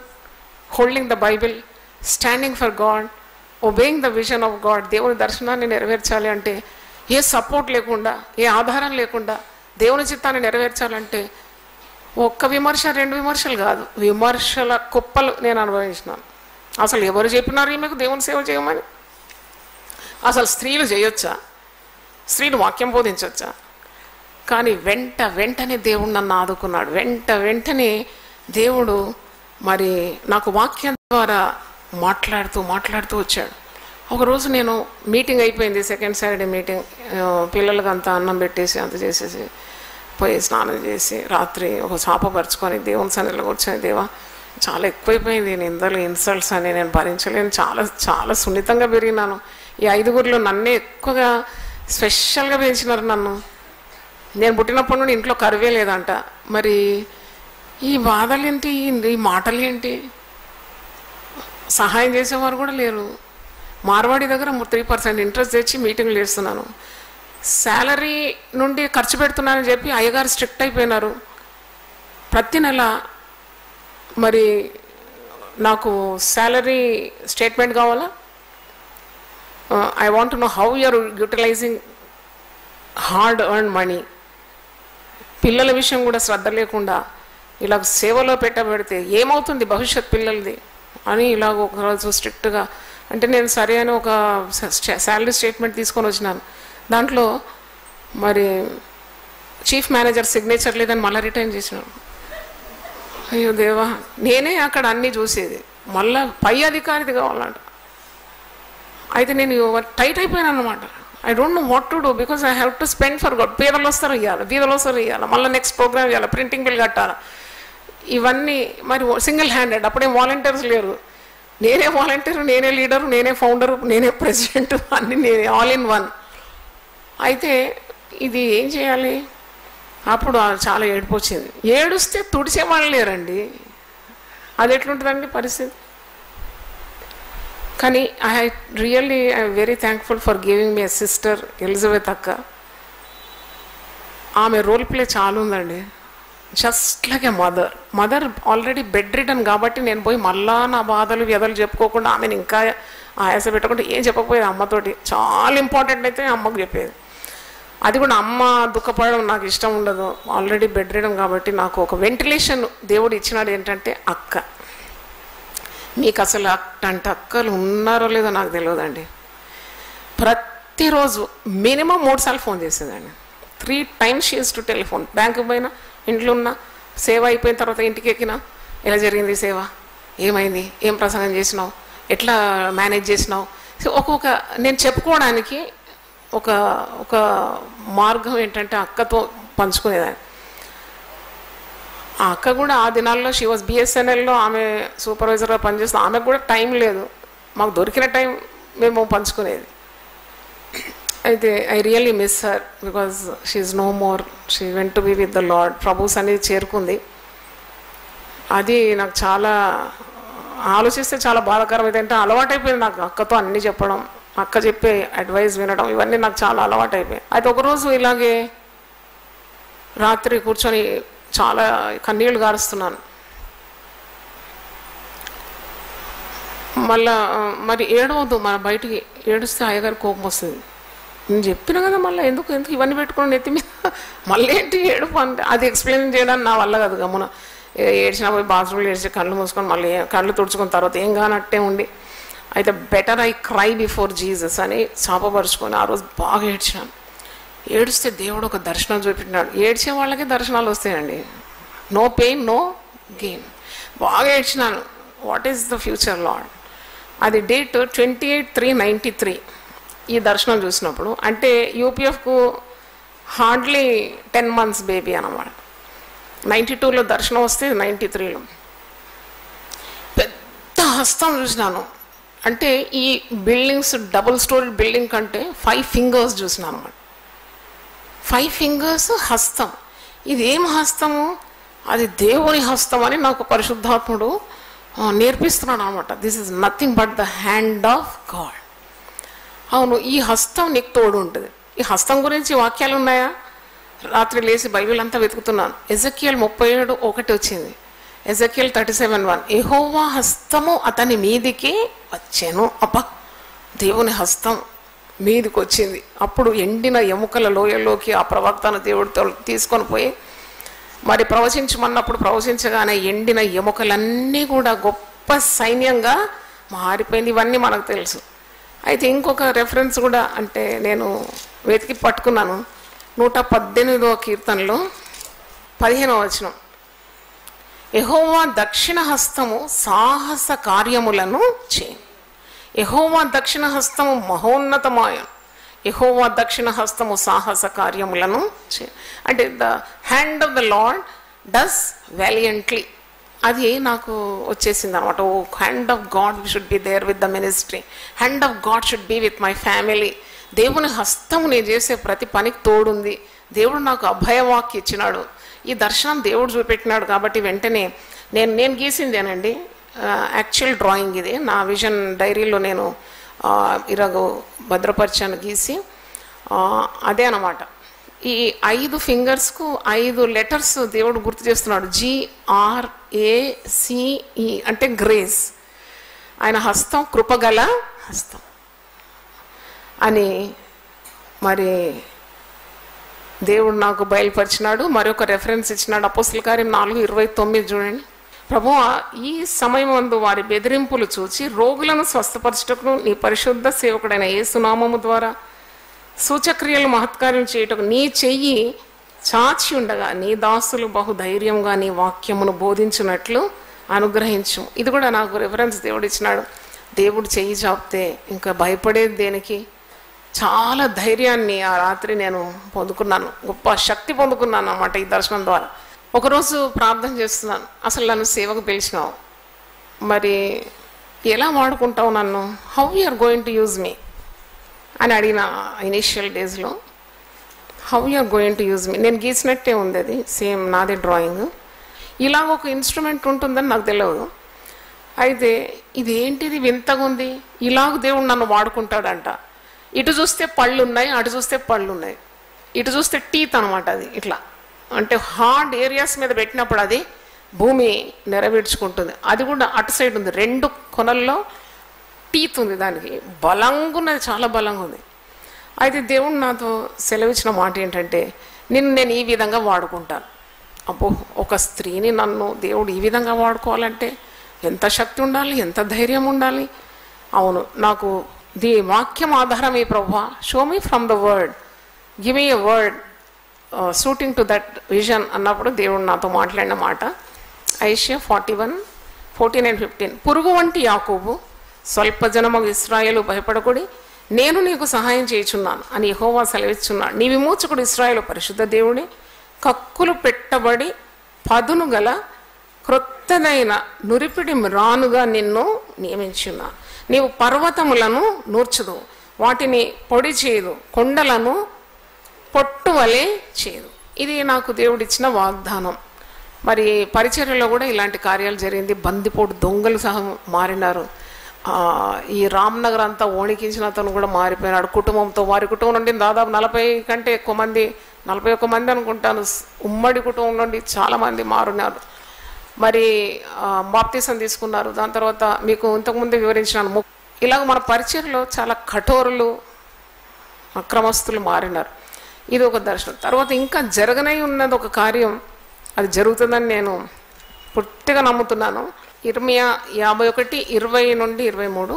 holding the Bible, standing for God, obeying the vision of God. దేవుని దర్శనాన్ని నెరవేర్చాలి అంటే ఏ సపోర్ట్ లేకుండా, ఏ ఆధారం లేకుండా దేవుని చిత్తాన్ని నెరవేర్చాలంటే ఒక్క విమర్శ 2 విమర్శలు కాదు, విమర్శల కుప్పలు నేను అనుభవించినాను. అసలు ఎవరు చెప్పినారు ఈమెకు దేవుని సేవ చేయమని? అసలు స్త్రీలు చేయొచ్చా? స్త్రీలు వాక్యం బోధించవచ్చా? కానీ వెంటనే దేవుడు నన్ను ఆదుకున్నాడు. వెంటనే దేవుడు మరి నాకు వాక్యం ద్వారా మాట్లాడుతూ వచ్చాడు. ఒకరోజు నేను మీటింగ్ అయిపోయింది, సెకండ్ సాటర్డే మీటింగ్, పిల్లలకి అంతా అన్నం పెట్టేసి అంత చేసేసి పోయి స్నానం చేసి రాత్రి ఒక చాప పరుచుకొని దేవుని సన్నిధిలో కూర్చొని, దేవా చాలా ఎక్కువైపోయింది నిందలు, ఇన్సల్ట్స్ అని నేను భరించలేను, చాలా సున్నితంగా పెరిగినాను. ఈ 5గురిలో నన్నే ఎక్కువగా స్పెషల్గా పెంచినారు నన్ను. నేను పుట్టినప్పటి నుండి ఇంట్లో కరువే లేదంట. మరి ఈ బాధలు ఏంటి, ఈ మాటలు ఏంటి? సహాయం చేసేవారు కూడా లేరు. మార్వాడి దగ్గర 3% ఇంట్రెస్ట్ తెచ్చి మీటింగ్లు చేస్తున్నాను. శాలరీ నుండి ఖర్చు పెడుతున్నానని చెప్పి అయ్యగారు స్ట్రిక్ట్ అయిపోయినారు. ప్రతి నెల మరి నాకు శాలరీ స్టేట్మెంట్ కావాలా. I want to know how you're utilising hard earn money. పిల్లల విషయం కూడా శ్రద్ధ లేకుండా ఇలా సేవలో పెట్టబెడితే ఏమవుతుంది భవిష్యత్ పిల్లలది అని ఇలాగ ఒకరోజు స్ట్రిక్ట్గా అంటే, నేను సరే అని ఒక శాలరీ స్టేట్మెంట్ తీసుకొని వచ్చినాను. దాంట్లో మరి చీఫ్ మేనేజర్ సిగ్నేచర్ లేదని మళ్ళీ రిటైన్ చేసినాను. అయ్యో దేవా, నేనే అక్కడ అన్నీ చూసేది, మళ్ళీ పై అధికారిది కావాలంట. అయితే నేను టైట్ అయిపోయాను అనమాట. I don't know what to do because I have to spend for God. బీదలు వస్తారు ఇవ్వాలి, మళ్ళీ నెక్స్ట్ ప్రోగ్రామ్ ఇవ్వాలి, ప్రింటింగ్ బిల్ కట్టాలి, ఇవన్నీ మరి సింగిల్ హ్యాండెడ్. అప్పుడే వాలంటీర్స్ లేరు, నేనే వాలంటీర్, నేనే లీడరు, నేనే ఫౌండరు, నేనే ప్రెసిడెంట్, అన్ని నేనే, ఆల్ ఇన్ వన్. అయితే ఇది ఏం చేయాలి? అప్పుడు చాలా ఏడుపు వచ్చింది. ఏడుస్తే తుడిచేవాళ్ళు లేరండి. అది ఎట్లుంటుందండి పరిస్థితి? కానీ I very thankful for giving me sister Elizabeth అక్క. ఆమె రోల్ ప్లే చాలా ఉందండి. జస్ట్ లైక్ ఏ మదర్ ఆల్రెడీ బెడ్ రిటర్న్ కాబట్టి నేను పోయి మళ్ళా నా బాధలు వ్యధలు చెప్పుకోకుండా, ఆమెను ఇంకా ఆయాస పెట్టకుండా ఏం చెప్పకపోయేది అమ్మతోటి. చాలా ఇంపార్టెంట్ అయితే అమ్మకు చెప్పేది. అది కూడా అమ్మ దుఃఖపడడం నాకు ఇష్టం ఉండదు. ఆల్రెడీ బెడ్ రిటర్న్ కాబట్టి నాకు ఒక వెంటిలేషన్ దేవుడు ఇచ్చినాడు. ఏంటంటే అక్క. మీకు అసలు అట్లాంటి అక్కలు ఉన్నారో లేదో నాకు తెలియదండి. ప్రతిరోజు మినిమం 3 సార్లు ఫోన్ చేసేదండి. 3 times she used to telephone. బ్యాంకుకి పోయినా, ఇంట్లో ఉన్నా, సేవ అయిపోయిన తర్వాత ఇంటికి ఎక్కినా, ఎలా జరిగింది సేవ, ఏమైంది, ఏం ప్రసంగం చేసినావు, ఎట్లా మేనేజ్ చేసినావు, ఒక్కొక్క నేను చెప్పుకోవడానికి ఒక ఒక మార్గం ఏంటంటే అక్కతో పంచుకునేదాన్ని. ఆ అక్క కూడా ఆ దినాల్లో షీ వాజ్ బిఎస్ఎన్ఎల్లో ఆమె సూపర్వైజర్గా పనిచేస్తుంది. ఆమెకు కూడా టైం లేదు, మాకు దొరికిన టైం మేము పంచుకునేది. అయితే I really miss her because she is no more, she went to be with the Lord. ప్రభుస్ అనేది చేరుకుంది. అది నాకు చాలా ఆలోచిస్తే చాలా బాధాకరం. ఏంటంటే అలవాటైపోయింది నాకు అక్కతో అన్నీ చెప్పడం, అక్క చెప్పే అడ్వైస్ వినడం, ఇవన్నీ నాకు చాలా అలవాటైపోయాయి. అయితే ఒకరోజు ఇలాగే రాత్రి కూర్చొని చాలా కన్నీళ్ళు గారుస్తున్నాను. మళ్ళా మరి ఏడవద్దు, మన బయటికి ఏడుస్తే అయ్యగారి కోపం వస్తుంది. నేను చెప్పిన కదా మళ్ళీ ఎందుకు ఇవన్నీ పెట్టుకుని నెత్తి మీద మళ్ళీ ఏంటి ఏడుపు అంటే అది ఎక్స్ప్లెయిన్ చేయడానికి నా వల్ల కాదు. గమ్మున ఏడ్చినా పోయి బాత్రూమ్లో ఏడ్చి కళ్ళు మూసుకొని మళ్ళీ కళ్ళు తుడుచుకున్న తర్వాత ఏం కానట్టే ఉండి, అయితే better I cry before Jesus అని చాపపరుచుకొని ఆ రోజు బాగా ఏడ్చినాను. ఏడిస్తే దేవుడు ఒక దర్శనం చూపించినాడు. ఏడ్చే వాళ్ళకే దర్శనాలు వస్తాయండి. No pain no gain. బాగా ఏడ్చినాను. What is the future Lord. అది డేట్ 28/3/93 ఈ దర్శనం చూసినప్పుడు. అంటే యూపీఎఫ్కు హార్డ్లీ 10 months బేబీ అన్నమాట. 92లో దర్శనం వస్తే 93లో పెద్ద హస్తం చూసినాను. అంటే ఈ బిల్డింగ్స్ డబుల్ స్టోరీ బిల్డింగ్ కంటే 5 fingers చూసినాను అన్నమాట. 5 fingers హస్తం. ఇది ఏం హస్తము? అది దేవుని హస్తం అని నాకు పరిశుద్ధాత్ముడు నేర్పిస్తున్నాడు అనమాట. This is nothing but the hand of God. అవును, ఈ హస్తం నీకు తోడు ఉంటుంది. ఈ హస్తం గురించి వాక్యాలు ఉన్నాయా? రాత్రి లేచి బైబిల్ అంతా వెతుకుతున్నాను. ఎజెకియల్ 37:1 వచ్చింది. ఎజెకియల్ 37:1 యెహోవా హస్తము అతని మీదికి వచ్చాను. అబ్బా, దేవుని హస్తం మీదికి వచ్చింది. అప్పుడు ఎండిన ఎముకల లోయలోకి ఆ ప్రవక్తను దేవుడితో తీసుకొని పోయి మరి ప్రవచించమన్నప్పుడు ప్రవచించగానే ఎండిన ఎముకలన్నీ కూడా గొప్ప సైన్యంగా మారిపోయింది. ఇవన్నీ మనకు తెలుసు. అయితే ఇంకొక రెఫరెన్స్ కూడా అంటే నేను వెతికి పట్టుకున్నాను. 118వ కీర్తనలో 15వ వచనం, యెహోవా దక్షిణ హస్తము సాహస కార్యములను చేయి. యెహోవా దక్షిణ హస్తము మహోన్నతమాయ. యెహోవా దక్షిణ హస్తము సాహస కార్యములను చేయి. అంటే the hand of the Lord does valiantly. అది నాకు వచ్చేసింది అనమాట. O hand of God should be there with the ministry. Hand of God should be with my family. దేవుని హస్తము నేను చేసే ప్రతి పనికి తోడుంది. దేవుడు నాకు అభయవాక్య ఇచ్చినాడు. ఈ దర్శనం దేవుడు చూపెట్టినాడు. కాబట్టి వెంటనే నేను గీసిందేనండి యాక్చువల్ డ్రాయింగ్. ఇది నా విజన్ డైరీలో నేను ఇలాగ భద్రపరిచాను గీసి. అదే అన్నమాట. ఈ 5 ఫింగర్స్కు 5 లెటర్స్ దేవుడు గుర్తు చేస్తున్నాడు. GRACE అంటే గ్రేస్. ఆయన హస్తం కృపగల హస్తం అని మరి దేవుడు నాకు బయలుపరిచినాడు. మరొక రెఫరెన్స్ ఇచ్చినాడు. అపోస్తల కార్యం 4:29 చూడండి. ప్రభువా, ఈ సమయమందు వారి బెదిరింపులు చూచి రోగులను స్వస్థపరచుటకు నీ పరిశుద్ధ సేవకుడైన యేసునామము ద్వారా సూచక్రియలు మహత్కార్యం చేయుటకు నీ చెయ్యి చాచి ఉండగా నీ దాసులు బహుధైర్యంగా నీ వాక్యమును బోధించినట్లు అనుగ్రహించు. ఇది కూడా నాకు రెఫరెన్స్ దేవుడు ఇచ్చినాడు. దేవుడు చెయ్యి చాపితే ఇంకా భయపడేది దేనికి? చాలా ధైర్యాన్ని ఆ రాత్రి నేను పొందుకున్నాను. గొప్ప శక్తి పొందుకున్నాను అన్నమాట ఈ దర్శనం ద్వారా. ఒకరోజు ప్రార్థన చేస్తున్నాను. అసలు నన్ను సేవకు పిలిచినావు, మరి ఎలా వాడుకుంటావు నన్ను? How you are going to use me అని అడిగిన ఇనీషియల్ డేస్లో. How you are going to use me. నేను గీసినట్టే ఉంది అది, సేమ్ నాదే డ్రాయింగ్. ఇలాగ ఒక ఇన్స్ట్రుమెంట్ ఉంటుందని నాకు తెలియదు. అయితే ఇది ఏంటిది వింతగా ఉంది, ఇలాగ దేవుడు నన్ను వాడుకుంటాడంట. ఇటు చూస్తే పళ్ళు ఉన్నాయి, అటు చూస్తే పళ్ళు ఉన్నాయి. ఇటు చూస్తే టీత్ అనమాట. అది ఇట్లా అంటే హార్డ్ ఏరియాస్ మీద పెట్టినప్పుడు అది భూమి నెరవేర్చుకుంటుంది. అది కూడా అటు సైడ్ ఉంది, 2 కొనల్లో టీత్ ఉంది. దానికి బలంగా ఉన్నది, చాలా బలంగా ఉంది. అయితే దేవుడు నాతో సెలవిచ్చిన మాట ఏంటంటే, నేను ఈ విధంగా వాడుకుంటాను. అబ్బో, ఒక స్త్రీని నన్ను దేవుడు ఈ విధంగా వాడుకోవాలంటే ఎంత శక్తి ఉండాలి, ఎంత ధైర్యం ఉండాలి. అవును, నాకు ది వాక్యం ఆధారమే ప్రభువా. Show me from the word, give me a word suiting to that vision అన్నప్పుడు దేవుడు నాతో మాట్లాడిన మాట ఐషియా 41:14 and 15. పురుగు వంటి యాకోబు, స్వల్ప జనము ఇశ్రాయేలు భయపడకుడి, నేను నీకు సహాయం చేయుచున్నాను అని యెహోవా సెలవిస్తున్నాడు. నీ విమోచకుడు ఇశ్రాయేలు పరిశుద్ధ దేవుడే, కక్కులు పెట్టబడి పదును గల క్రొత్తదైన నురిపిడి రానుగా నిన్ను నియమించున్నాను. నీవు పర్వతములను నూర్చుదు, వాటిని పొడి చేయదు, కొండలను పొట్టువలే చేయదు. ఇది నాకు దేవుడిచ్చిన వాగ్దానం. మరి పరిచర్యలో కూడా ఇలాంటి కార్యాలు జరిగింది. బందిపోటు దొంగలు సహా మారినారు. ఈ రామ్నగర్ అంతా ఓణికించిన అతను కూడా మారిపోయినాడు కుటుంబంతో. వారి కుటుంబం నుండి దాదాపు 40 కంటే ఎక్కువ మంది, 41 మంది అనుకుంటాను, ఉమ్మడి కుటుంబం నుండి చాలామంది మారున్నారు. మరి బాప్తీసం తీసుకున్నారు. దాని తర్వాత మీకు ఇంతకుముందే వివరించినాను. ఇలాగ మన పరిచర్యలో చాలా కఠోరులు, అక్రమస్తులు మారినారు. ఇది ఒక దర్శనం. తర్వాత ఇంకా జరగనై ఉన్నది ఒక కార్యం, అది జరుగుతుందని నేను పూర్తిగా నమ్ముతున్నాను. ఇర్మియా 51:20-23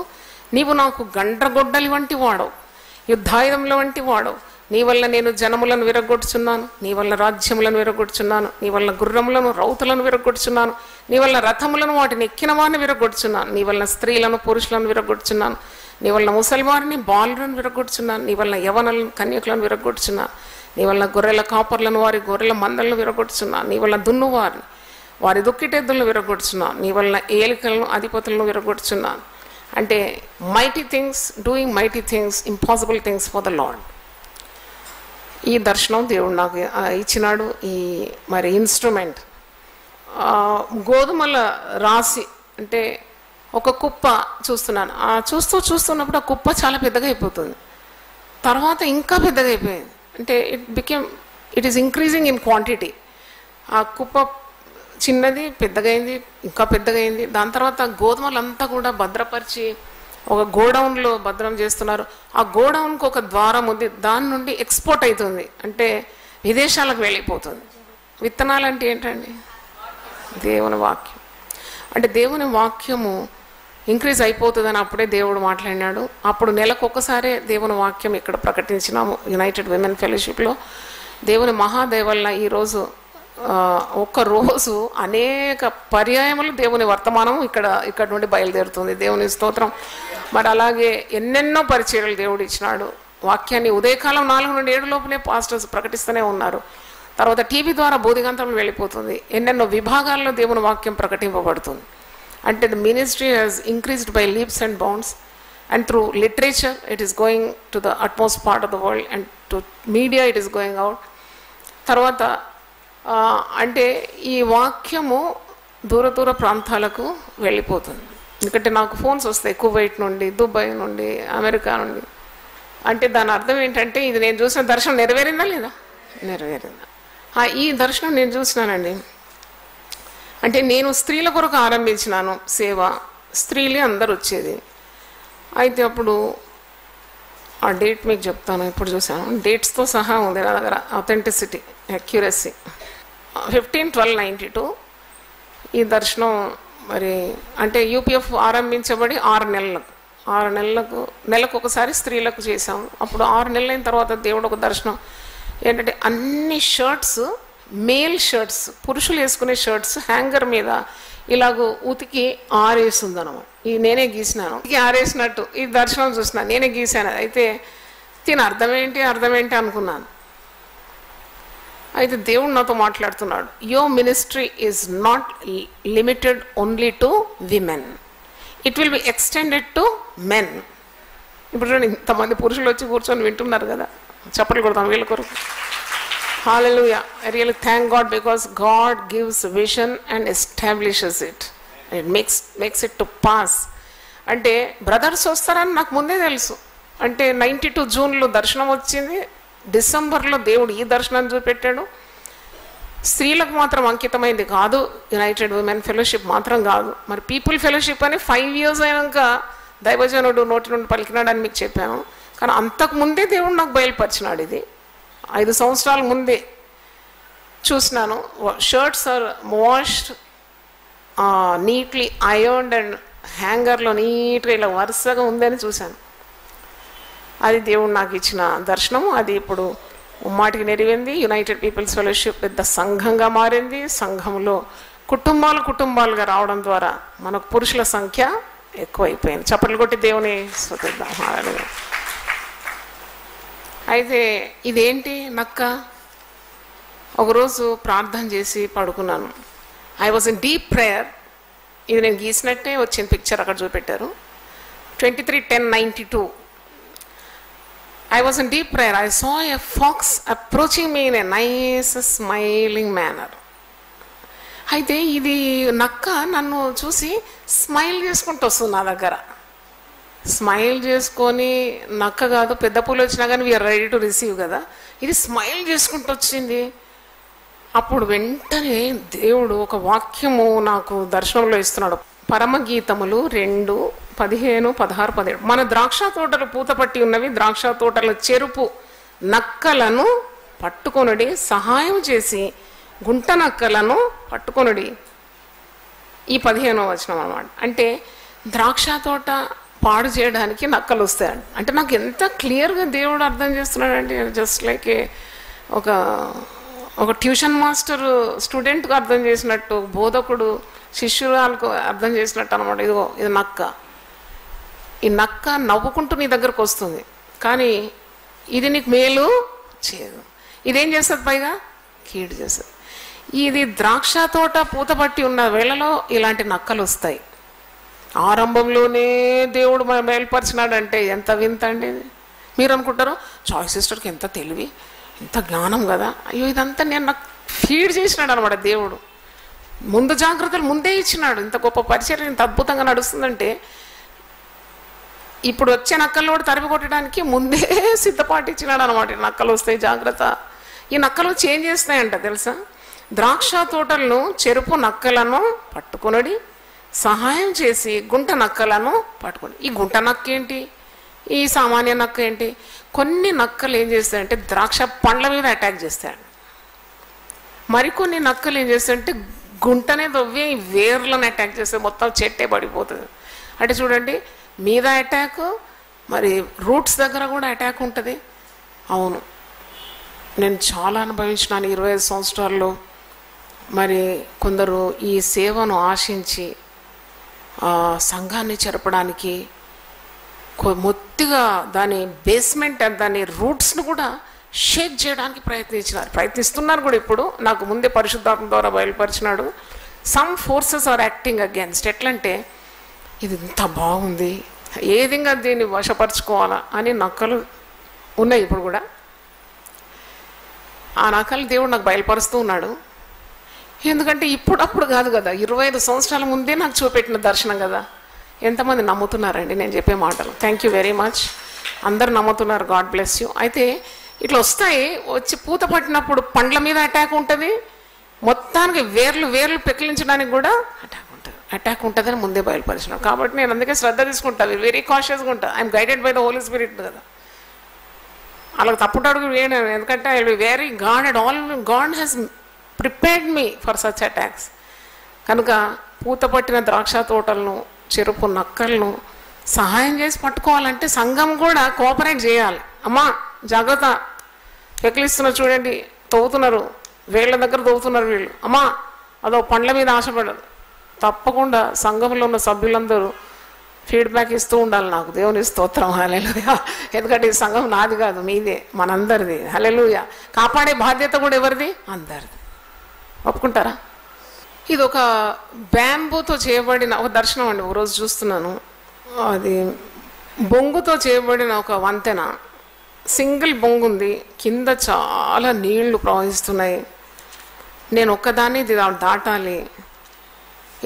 నీవు నాకు గండ్రగొడ్డలి వంటి వాడవు, యుద్ధాయుధముల వంటి వాడవు. నీ వల్ల నేను జనములను విరగొట్టుచున్నాను, నీ వల్ల రాజ్యములను విరగొట్టుచున్నాను, నీ వల్ల గుర్రములను రౌతులను విరగొట్టుచున్నాను, నీ వల్ల రథములను వాటిని ఎక్కిన వారిని విరగొట్టుచున్నాను, నీ వల్ల స్త్రీలను పురుషులను విరగొట్టుచున్నాను, నీ వల్ల ముసలివారిని బాలులను విరగొట్టుచున్నాను, నీ వల్ల యవనులను కన్యకులను విరగొట్టుచున్నాను, నీ వల్ల గొర్రెల కాపర్లను వారి గొర్రెల మందలను విరగొట్టుచున్నాను, నీ వల్ల దున్నువారిని వారి దుక్కిటెద్దులను విరగొట్టుచున్నాను, నీ వల్ల ఏలికలను అధిపతులను విరగొట్టుచున్నాను. అంటే mighty things, doing mighty things, impossible things for the lord. ఈ దర్శనం దేవుడు నాకు ఇచ్చినాడు. ఈ మరి ఇన్స్ట్రుమెంట్ గోధుమల రాశి అంటే ఒక కుప్ప చూస్తున్నాను. చూస్తున్నప్పుడు ఆ కుప్ప చాలా పెద్దగా అయిపోతుంది. తర్వాత ఇంకా పెద్దగా అయిపోయింది. అంటే it is increasing in quantity. ఆ కుప్ప చిన్నది పెద్దగైంది, ఇంకా పెద్దగైంది. దాని తర్వాత గోధుమలంతా కూడా భద్రపరిచి ఒక గోడౌన్లో భద్రం చేస్తున్నారు. ఆ గోడౌన్కి ఒక ద్వారం ఉంది, దాని నుండి ఎక్స్పోర్ట్ అవుతుంది, అంటే విదేశాలకు వెళ్ళిపోతుంది. విత్తనాలు అంటే ఏంటండి? దేవుని వాక్యం. అంటే దేవుని వాక్యము ఇంక్రీజ్ అయిపోతుందని అప్పుడే దేవుడు మాట్లాడినాడు. అప్పుడు నెలకు ఒక్కసారే దేవుని వాక్యం ఇక్కడ ప్రకటించినాము యునైటెడ్ విమెన్ ఫెలోషిప్లో. దేవుని మహాదేవల్ల ఈరోజు ఒక్కరోజు అనేక పర్యాయములు దేవుని వర్తమానం ఇక్కడ నుండి బయలుదేరుతుంది. దేవుని స్తోత్రం. మరి అలాగే ఎన్నెన్నో పరిచర్యలు దేవుడు ఇచ్చినాడు. వాక్యాన్ని ఉదయకాలం 4 నుండి 7 లోపునే పాస్టర్స్ ప్రకటిస్తూనే ఉన్నారు. తర్వాత టీవీ ద్వారా బోధిగంతరం వెళ్ళిపోతుంది. ఎన్నెన్నో విభాగాల్లో దేవుని వాక్యం ప్రకటింపబడుతుంది. అంటే the ministry has increased by leaps and bounds, and through literature it is going to the utmost part of the world, and to media it is going out. తర్వాత అంటే ఈ వాక్యము దూర దూర ప్రాంతాలకు వెళ్ళిపోతుంది. ఎందుకంటే నాకు ఫోన్స్ వస్తాయి కువైట్ నుండి, దుబాయ్ నుండి, అమెరికా నుండి. అంటే దాని అర్థం ఏంటంటే ఇది నేను చూసిన దర్శనం నెరవేరిందా లేదా? నెరవేరిందా? ఈ దర్శనం నేను చూసినానండి. అంటే నేను స్త్రీల కొరకు ఆరంభించినాను సేవ. స్త్రీలే అందరు వచ్చేది. అయితే అప్పుడు ఆ డేట్ మీకు చెప్తాను, ఇప్పుడు చూసాను, డేట్స్తో సహా ఉంది నా దగ్గర. అథెంటిసిటీ, అక్యురసీ 15/12/92 ఈ దర్శనం. మరి అంటే యూపీఎఫ్ ఆరంభించబడి 6 నెలలకు నెలకు ఒకసారి స్త్రీలకు చేసాము. అప్పుడు 6 నెలలైన తర్వాత దేవుడు ఒక దర్శనం ఏంటంటే అన్ని షర్ట్స్, మేల్ షర్ట్స్, పురుషులు వేసుకునే షర్ట్స్ హ్యాంగర్ మీద ఇలాగూ ఉతికి ఆరేస్తుందన్నమాట. ఇది నేనే గీసినాను, ఆరేసినట్టు ఈ దర్శనం చూసినాను, నేనే గీసాను. అయితే దీని అర్థమేంటి అనుకున్నాను. అయితే దేవుడు నాతో మాట్లాడుతున్నాడు, your ministry is not limited only to women, it will be extended to men. ఇప్పుడు చూడండి, ఇంతమంది పురుషులు వచ్చి కూర్చొని వింటున్నారు కదా, చప్పట్లు కొడతాం వీళ్ళ కొరకు. హల్లెలూయా. I really thank God because God gives vision and establishes it. It makes it to pass. అంటే బ్రదర్స్ వస్తారని నాకు ముందే తెలుసు. అంటే 92 జూన్లో దర్శనం వచ్చింది, డిసెంబర్లో దేవుడు ఈ దర్శనాన్ని చూపెట్టాడు. స్త్రీలకు మాత్రం అంకితమైంది కాదు, యునైటెడ్ విమెన్ ఫెలోషిప్ మాత్రం కాదు. మరి పీపుల్ ఫెలోషిప్ అని 5 years అయినాక దైవజనుడు నోటి నుండి పలికినాడని మీకు చెప్పాను. కానీ అంతకు ముందే దేవుడు నాకు బయలుపరిచినాడు. ఇది 5 సంవత్సరాల ముందే చూసినాను. Shirts are washed, neatly ironed and హ్యాంగర్లో నీట్గా ఇలా వరుసగా ఉందని చూశాను. అది దేవుడు నాకు ఇచ్చిన దర్శనము. అది ఇప్పుడు ఉమ్మాటికి నెరవేరింది. యునైటెడ్ పీపుల్స్ ఫెలోషిప్ పెద్ద సంఘంగా మారింది. సంఘంలో కుటుంబాలుగా రావడం ద్వారా మనకు పురుషుల సంఖ్య ఎక్కువైపోయింది. చప్పట్లు కొట్టి దేవుని స్తుతిద్దాం. అయితే ఇదేంటి నక్క? ఒకరోజు ప్రార్థన చేసి పడుకున్నాను. I was in deep prayer. ఇది నేను గీసినట్టే వచ్చింది పిక్చర్, అక్కడ చూపెట్టారు. 23/10/92. I was in deep prayer. I saw a fox approaching me in a nice smiling manner. అయితే ఇది నక్క నన్ను చూసి స్మైల్ చేసుకుంటూ వస్తుంది నా దగ్గర. స్మైల్ చేసుకొని, నక్క కాదు పెద్ద పూలు వచ్చినా కానీ వీఆర్ రెడీ టు రిసీవ్ కదా, ఇది స్మైల్ చేసుకుంటూ వచ్చింది. అప్పుడు వెంటనే దేవుడు ఒక వాక్యము నాకు దర్శనంలో ఇస్తున్నాడు. పరమగీతములు 2:15-16-17. మన ద్రాక్ష తోటలు పూతపట్టి ఉన్నవి, ద్రాక్ష తోటల చెరుపు నక్కలను పట్టుకొనుడి, సహాయం చేసి గుంట నక్కలను పట్టుకొనుడి. ఈ 15వ వచనం అన్నమాట. అంటే ద్రాక్ష తోట పాడు చేయడానికి నక్కలు వస్తాయండి. అంటే నాకు ఎంత క్లియర్గా దేవుడు అర్థం చేస్తున్నాడంటే, జస్ట్ లైక్ ఒక ట్యూషన్ మాస్టర్ స్టూడెంట్కి అర్థం చేసినట్టు, బోధకుడు శిష్యురాలకు అర్థం చేసినట్టు అనమాట. ఇదిగో ఇది నక్క. ఈ నక్క నవ్వుకుంటూ నీ దగ్గరకు వస్తుంది, కానీ ఇది నీకు మేలు చేయదు. ఇదేం చేస్తుంది? పైగా కీడు చేస్తుంది. ఇది ద్రాక్ష తోట పూతపట్టి ఉన్న వేళలో ఇలాంటి నక్కలు వస్తాయి. ఆరంభంలోనే దేవుడు మనం బయలుపరిచినాడంటే ఎంత వింత అండి. మీరు అనుకుంటారు చాయ్ సిస్టర్కి ఎంత తెలివి, ఎంత జ్ఞానం కదా. అయ్యో, ఇదంతా నేను నాకు ఫీడ్ చేసినాడు అనమాట దేవుడు. ముందు జాగ్రత్తలు ముందే ఇచ్చినాడు. ఇంత గొప్ప పరిచయం ఇంత అద్భుతంగా నడుస్తుందంటే ఇప్పుడు వచ్చే నక్కలు కూడా తరిమి కొట్టడానికి ముందే సిద్ధపాటు ఇచ్చినాడు అనమాట. నక్కలు వస్తాయి, జాగ్రత్త. ఈ నక్కలు చేంజ్ చేస్తాయంట తెలుసా? ద్రాక్ష తోటలను చెరుపు నక్కలను పట్టుకొనడి, సహాయం చేసి గుంట నక్కలను పట్టుకోండి. ఈ గుంట నక్క ఏంటి, ఈ సామాన్య నక్క ఏంటి? కొన్ని నక్కలు ఏం చేస్తాయంటే ద్రాక్ష పండ్ల మీద అటాక్ చేస్తాయండి. మరికొన్ని నక్కలు ఏం చేస్తాయంటే గుంటనే దొవ్వి వేర్లను అటాక్ చేస్తే మొత్తం చెట్టే పడిపోతుంది. అంటే చూడండి, మీద అటాక్, మరి రూట్స్ దగ్గర కూడా అటాక్ ఉంటుంది. అవును, నేను చాలా అనుభవించినాను 25 సంవత్సరాల్లో. మరి కొందరు ఈ సేవను ఆశించి సంఘాన్ని చెరపడానికి మొత్తిగా దాని బేస్మెంట్, దాని రూట్స్ను కూడా షేక్ చేయడానికి ప్రయత్నిస్తున్నారు కూడా. ఇప్పుడు నాకు ముందే పరిశుద్ధాత్మ ద్వారా బయలుపరిచినాడు. Some forces are acting against. ఎట్లంటే ఇది ఇంత బాగుంది, ఏ విధంగా దీన్ని వశపరచుకోవాలా అని నక్కలు ఉన్నాయి ఇప్పుడు కూడా. ఆ నక్కలు దేవుడు నాకు బయలుపరుస్తూ ఉన్నాడు. ఎందుకంటే ఇప్పుడప్పుడు కాదు కదా, 25 సంవత్సరాల ముందే నాకు చూపెట్టిన దర్శనం కదా. ఎంతమంది నమ్ముతున్నారండి నేను చెప్పే మాటలు? Thank you very much. అందరు నమ్ముతున్నారు, గాడ్ బ్లెస్ యూ. అయితే ఇట్లా వస్తాయి, వచ్చి పూత పట్టినప్పుడు పండ్ల మీద అటాక్ ఉంటుంది, మొత్తానికి వేర్లు పెకిలించడానికి కూడా అటాక్ ఉంటుందని ముందే బయలుపరిచినాడు. కాబట్టి నేను అందుకే శ్రద్ధ తీసుకుంటాను, వెరీ కాషియస్గా ఉంటాను. I'm guided by the Holy Spirit కదా. అలాగ తప్పుడు అడుగు వేయను, ఎందుకంటే I will be very guarded. God has prepared me for such attacks. కనుక పూత పట్టిన ద్రాక్ష తోటలను చెరుపు నక్కలను సహాయం చేసి పట్టుకోవాలంటే సంఘం కూడా కోఆపరేట్ చేయాలి. అమ్మా జాగ్రత్త, పెకిలిస్తున్నారు చూడండి, తవ్వుతున్నారు, వేళ్ళ దగ్గర తవ్వుతున్నారు వీళ్ళు, అమ్మా అదో పండ్ల మీద ఆశపడదు. తప్పకుండా సంఘంలో ఉన్న సభ్యులందరూ ఫీడ్బ్యాక్ ఇస్తూ ఉండాలి నాకు. దేవుని స్తోత్రం, హల్లెలూయా. ఎందుకంటే ఈ సంఘం నాది కాదు, మీదే, మనందరిది. హల్లెలూయా. కాపాడే బాధ్యత కూడా ఎవరిది? అందరిది. ఒప్పుకుంటారా? ఇది ఒక బ్యాంబూతో చేయబడిన ఒక దర్శనం అండి. ఒకరోజు చూస్తున్నాను, అది బొంగుతో చేయబడిన ఒక వంతెన, సింగిల్ బొంగు ఉంది, కింద చాలా నీళ్లు ప్రవహిస్తున్నాయి. నేను ఒక్కదాన్ని ఇది దాటాలి.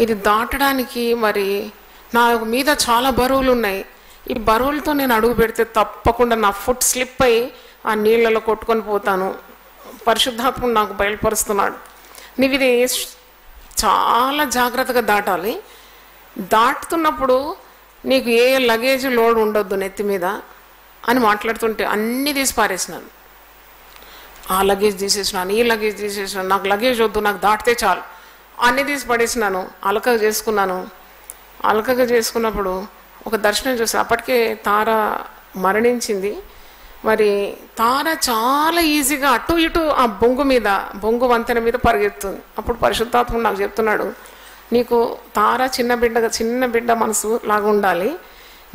ఇది దాటడానికి మరి నా మీద చాలా బరువులు ఉన్నాయి. ఈ బరువులతో నేను అడుగు పెడితే తప్పకుండా నా ఫుట్ స్లిప్ అయ్యి ఆ నీళ్ళలో కొట్టుకొని పోతాను. పరిశుద్ధాత్ముడు నాకు బయలుపరుస్తున్నాడు, నీవు ఇది చాలా జాగ్రత్తగా దాటాలి. దాటుతున్నప్పుడు నీకు ఏ లగేజ్ లోడ్ ఉండొద్దు నెత్తి మీద అని మాట్లాడుతుంటే అన్నీ తీసి పారేసినాను. ఆ లగేజ్ తీసేసినాను, ఈ లగేజ్ తీసేసినాను, నాకు లగేజ్ వద్దు, నాకు దాటితే చాలు, అన్నీ తీసి పడేసినాను. అలకగా చేసుకున్నాను. అలకగా చేసుకున్నప్పుడు ఒక దర్శనం చూసాను. అప్పటికే తార మరణించింది. మరి తార చాలా ఈజీగా అటు ఇటు ఆ బొంగు వంతెన మీద పరిగెత్తుంది. అప్పుడు పరిశుద్ధాత్ముడు నాకు చెప్తున్నాడు, నీకు తార చిన్న బిడ్డ మనసు లాగా ఉండాలి.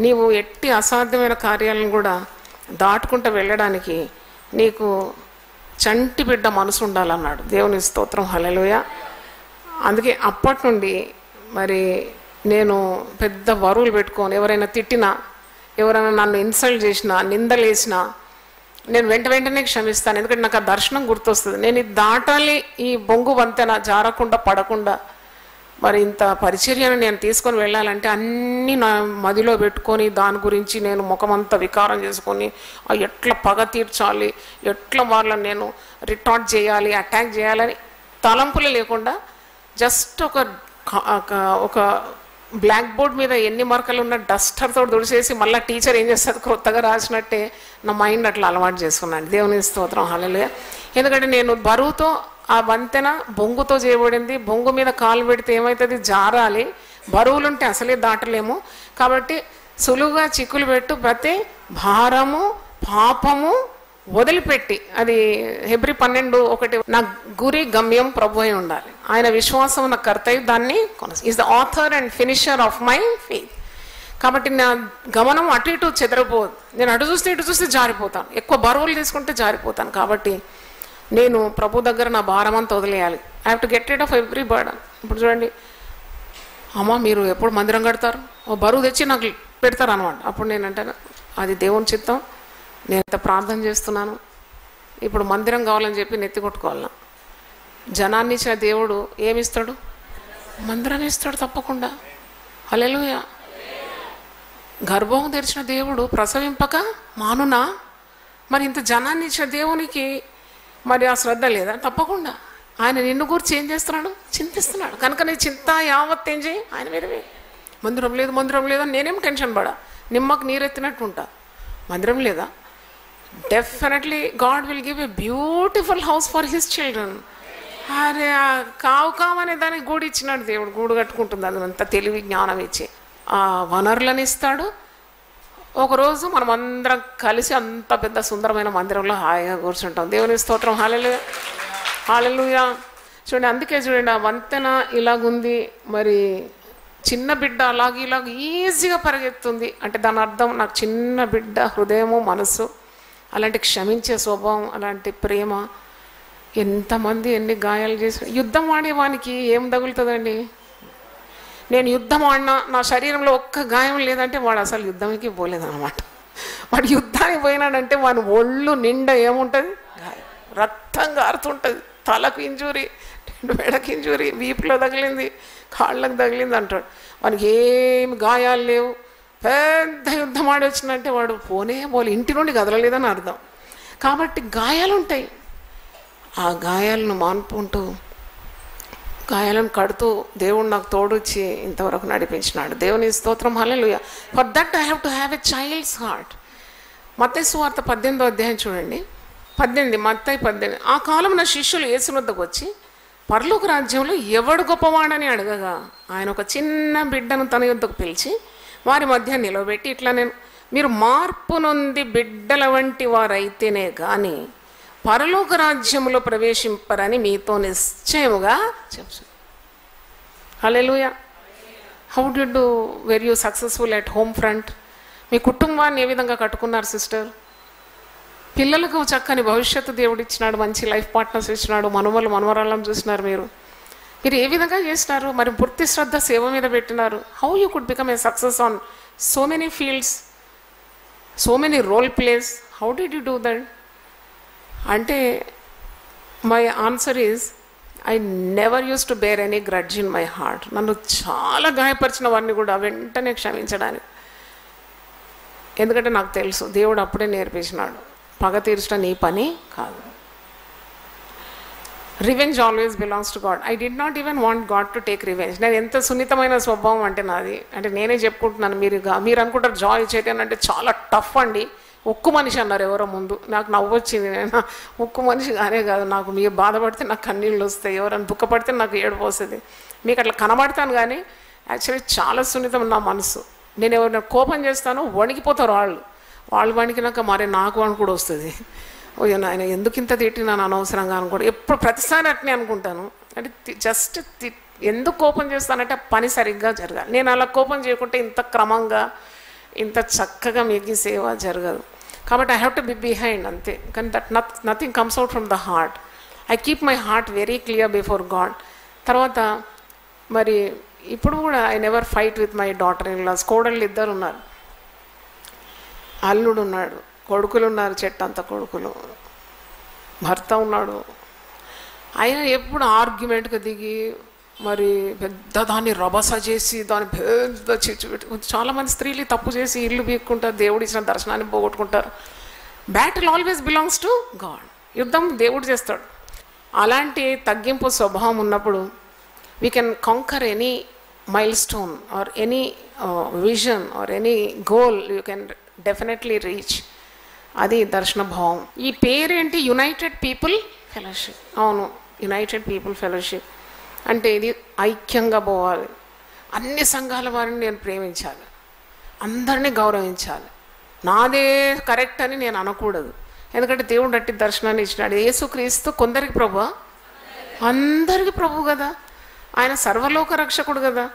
నీవు ఎట్టి అసాధ్యమైన కార్యాలను కూడా దాటుకుంటూ వెళ్ళడానికి నీకు చంటి బిడ్డ మనసు ఉండాలన్నాడు. దేవుని స్తోత్రం, హల్లెలూయా. అందుకే అప్పటి నుండి మరి నేను పెద్ద బరువులు పెట్టుకొని ఎవరైనా తిట్టినా, ఎవరైనా నన్ను ఇన్సల్ట్ చేసినా, నిందలేసినా నేను వెంటనే క్షమిస్తాను. ఎందుకంటే నాకు ఆ దర్శనం గుర్తొస్తుంది. నేను ఇది దాటాలి, ఈ బొంగు వంతెన జారకుండా పడకుండా మరి ఇంత పరిచర్యను నేను తీసుకొని వెళ్ళాలంటే అన్నీ నా మదిలో పెట్టుకొని దాని గురించి నేను ముఖమంతా వికారం చేసుకొని ఎట్లా పగ తీర్చాలి, ఎట్లా వాళ్ళని నేను రిటార్ట్ చేయాలి, అటాక్ చేయాలని తలంపులు లేకుండా జస్ట్ ఒక బ్లాక్ బోర్డ్ మీద ఎన్ని మరకలు ఉన్న డస్టర్తో దుడిచేసి మళ్ళీ టీచర్ ఏం చేస్తుంది కొత్తగా రాసినట్టే నా మైండ్ అట్లా అలవాటు చేసుకున్నాను. దేవుని స్తోత్రం, హల్లెలూయా. ఎందుకంటే నేను బరువుతో ఆ వంతెన బొంగుతో చేయబడింది. బొంగు మీద కాలు పెడితే ఏమవుతుంది, జారాలి. బరువులుంటే అసలే దాటలేము. కాబట్టి సులువుగా చిక్కులు పెట్టు ప్రతి భారము పాపము వదిలిపెట్టి, అది హెబ్రీ 12:1, నా గురి గమ్యం ప్రభు అయి ఉండాలి. ఆయన విశ్వాసం నా కర్తయ్య దాన్ని is the author and finisher of my faith. కాబట్టి నా గమనం అటు ఇటు చెదరపోదు. నేను అటు చూస్తే ఇటు చూస్తే జారిపోతాను, ఎక్కువ బరువులు తీసుకుంటే జారిపోతాను. కాబట్టి నేను ప్రభు దగ్గర నా భారం అంతా వదిలేయాలి. I have to get rid of every burden. ఇప్పుడు చూడండి, అమ్మ మీరు ఎప్పుడు మందిరం కడతారు, ఓ బరువు తెచ్చి నాకు పెడతారు అనమాట. అప్పుడు నేను అంటాను అది దేవుని చిత్తం, నేను ఎంత ప్రార్థన చేస్తున్నాను, ఇప్పుడు మందిరం కావాలని చెప్పి నెత్తి కొట్టుకోవాలన్నా. జనాన్ని ఇచ్చిన దేవుడు ఏమిస్తాడు, మందిరాన్ని ఇస్తాడు తప్పకుండా. హల్లెలూయా. గర్భం తెరిచిన దేవుడు ప్రసవింపక మానునా? మరి ఇంత జనాన్ని ఇచ్చిన దేవునికి మరి ఆ శ్రద్ధ లేదా? తప్పకుండా ఆయన నిన్ను గురించి ఏం చేస్తున్నాడు, చింతిస్తున్నాడు. కనుక నీ చింత యావత్ ఏం చేయి ఆయన మీదవే. మందిరం లేదు మందిరం లేదని నేనేం టెన్షన్ పడా, నిమ్మకు నీరెత్తినట్టు ఉంటా. మందిరం లేదా, definitely God will give a beautiful house for his children. అరే కావు అనే దానికి గూడు ఇచ్చినాడు దేవుడు, గూడు కట్టుకుంటుంది. అదంతా తెలివి జ్ఞానం ఇచ్చి ఆ వనరులను ఇస్తాడు. ఒకరోజు మనం అందరం కలిసి అంత పెద్ద సుందరమైన మందిరంలో హాయిగా కూర్చుంటాం. దేవుని స్తోత్రం, హల్లెలూయా హల్లెలూయా. చూడండి, అందుకే చూడండి, ఆ వంతెన ఇలాగుంది, మరి చిన్న బిడ్డ ఇలాగ ఈజీగా పరిగెత్తుంది అంటే దాని అర్థం నాకు చిన్న బిడ్డ హృదయము మనసు, అలాంటి క్షమించే స్వభావం, అలాంటి ప్రేమ. ఎంతమంది ఎన్ని గాయాలు చేసి యుద్ధం ఆడేవానికి ఏం తగులుతుందండి? నేను యుద్ధం ఆడినా నా శరీరంలో ఒక్క గాయం లేదంటే వాడు అసలు యుద్ధంకి పోలేదన్నమాట. వాడు యుద్ధానికి పోయినాడంటే వాడి ఒళ్ళు నిండా ఏముంటుంది, రక్తం కారుతుంటుంది. తలకు ఇంజూరీ, మెడకి ఇంజూరీ, వీపులో తగిలింది, కాళ్ళకు తగిలింది అంటాడు. వానికి ఏమి గాయాలు లేవు. పెద్ద యుద్ధం ఆడి వచ్చిందంటే వాడు పోలే ఇంటి నుండి కదలలేదని అర్థం. కాబట్టి గాయాలు ఉంటాయి. ఆ గాయాలను మాన్పుకుంటూ గాయాలను కడుతూ దేవుడు నాకు తోడొచ్చి ఇంతవరకు నడిపించినాడు. దేవుని స్తోత్రం, హల్లెలూయా. For that I have to have a child's heart. మత్తయి సువార్త 18వ అధ్యాయం చూడండి, 18 మత్తయి 18. ఆ కాలం నా శిష్యులు యేసు వద్దకు వచ్చి పరలోక రాజ్యంలో ఎవడు గొప్పవాడని అడగగా ఆయన ఒక చిన్న బిడ్డను తన యొద్దకు పిలిచి వారి మధ్య నిలబెట్టి ఇట్లా, మీరు మార్పు నొంది బిడ్డల వంటి వారైతేనే కానీ పరలోక రాజ్యంలో ప్రవేశింపరని మీతో నిశ్చయముగా చెప్తాను. హల్లెలూయా. How did were you successful at home front? మీ కుటుంబాన్ని ఏ విధంగా కట్టుకున్నారు సిస్టర్? పిల్లలకు చక్కని భవిష్యత్తు దేవుడు ఇచ్చినాడు, మంచి లైఫ్ పార్ట్నర్స్ ఇచ్చినాడు, మనవరాళ్ళని చూసినారు. మీరు ఏ విధంగా చేసినారు? మరి పూర్తి శ్రద్ధ సేవ మీద పెట్టినారు. How you could become a success on so many fields, so many role plays? How did you do that? అంటే my answer is I never use to bear any grudge in my heart. నన్ను చాలా గాయపరిచిన వారిని కూడా వెంటనే క్షమించడానికి. ఎందుకంటే నాకు తెలుసు దేవుడు అప్పుడే నేర్పించినాడు, పగ తీర్చడం నీ పని కాదు. Revenge always belongs to God. I did not even want God to take revenge. నేను ఎంత సున్నితమైన స్వభావం అంటే నాది, అంటే నేనే చెప్పుకుంటున్నాను. మీరు అనుకుంటారు జాయ్ చైతన్య అంటే చాలా టఫ్ అండి, ఉక్కు మనిషి అన్నారు ఎవరో ముందు. నాకు నవ్వు వచ్చింది. నేను ఉక్కు మనిషి కానే కాదు. నాకు మీరు బాధపడితే నాకు కన్నీళ్ళు వస్తాయి, ఎవరైనా దుఃఖపడితే నాకు ఏడుపు వస్తుంది. మీకు అట్లా కనబడతాను కానీ యాక్చువల్లీ చాలా సున్నితం నా మనసు. నేను ఎవరైనా కోపం చేస్తాను వణికిపోతారు వాళ్ళు వణికినాక మరి నాకు అని కూడా వస్తుంది. ఓ నాయన ఎందుకు ఇంత తిట్టినాను అనవసరంగా అనుకోండి. ఎప్పుడు ప్రతిసారి అట్నే అనుకుంటాను. అంటే జస్ట్ ఎందుకు కోపం చేస్తానంటే పని సరిగ్గా జరగాలి. నేను అలా కోపం చేయకుంటే ఇంత క్రమంగా ఇంత చక్కగా మీకు సేవ జరగదు. కాబట్టి I have to be behind అంతే. కానీ that nothing comes out from the heart. I keep my heart very clear before God. తర్వాత మరి ఇప్పుడు కూడా I never fight with my daughter in laws. కోడళ్ళు ఇద్దరు ఉన్నారు, అల్లుడు ఉన్నాడు, కొడుకులు ఉన్నారు, చెట్టంత కొడుకులు, భర్త ఉన్నాడు. ఆయన ఎప్పుడు ఆర్గ్యుమెంట్గా దిగి మరి పెద్ద దాన్ని రభస చేసి దాన్ని పెద్ద చిచ్చు పెట్టి, చాలామంది స్త్రీలు తప్పు చేసి ఇల్లు బీక్కుంటారు, దేవుడు ఇచ్చిన దర్శనాన్ని పోగొట్టుకుంటారు. Battle always belongs to God. యుద్ధం దేవుడు చేస్తాడు. అలాంటి తగ్గింపు స్వభావం ఉన్నప్పుడు we can conquer any milestone or any vision or any goal you can definitely reach. అది దర్శన భావం. ఈ పేరేంటి? United People Fellowship. అవును, యునైటెడ్ పీపుల్ ఫెలోషిప్ అంటే ఇది ఐక్యంగా పోవాలి. అన్ని సంఘాల వారిని నేను ప్రేమించాలి, అందరినీ గౌరవించాలి. నాదే కరెక్ట్ అని నేను అనకూడదు. ఎందుకంటే దేవుడు అట్టి దర్శనాన్ని ఇచ్చినాడు. యేసుక్రీస్తు కొందరికి ప్రభు, అందరికి ప్రభు కదా. ఆయన సర్వలోక రక్షకుడు కదా.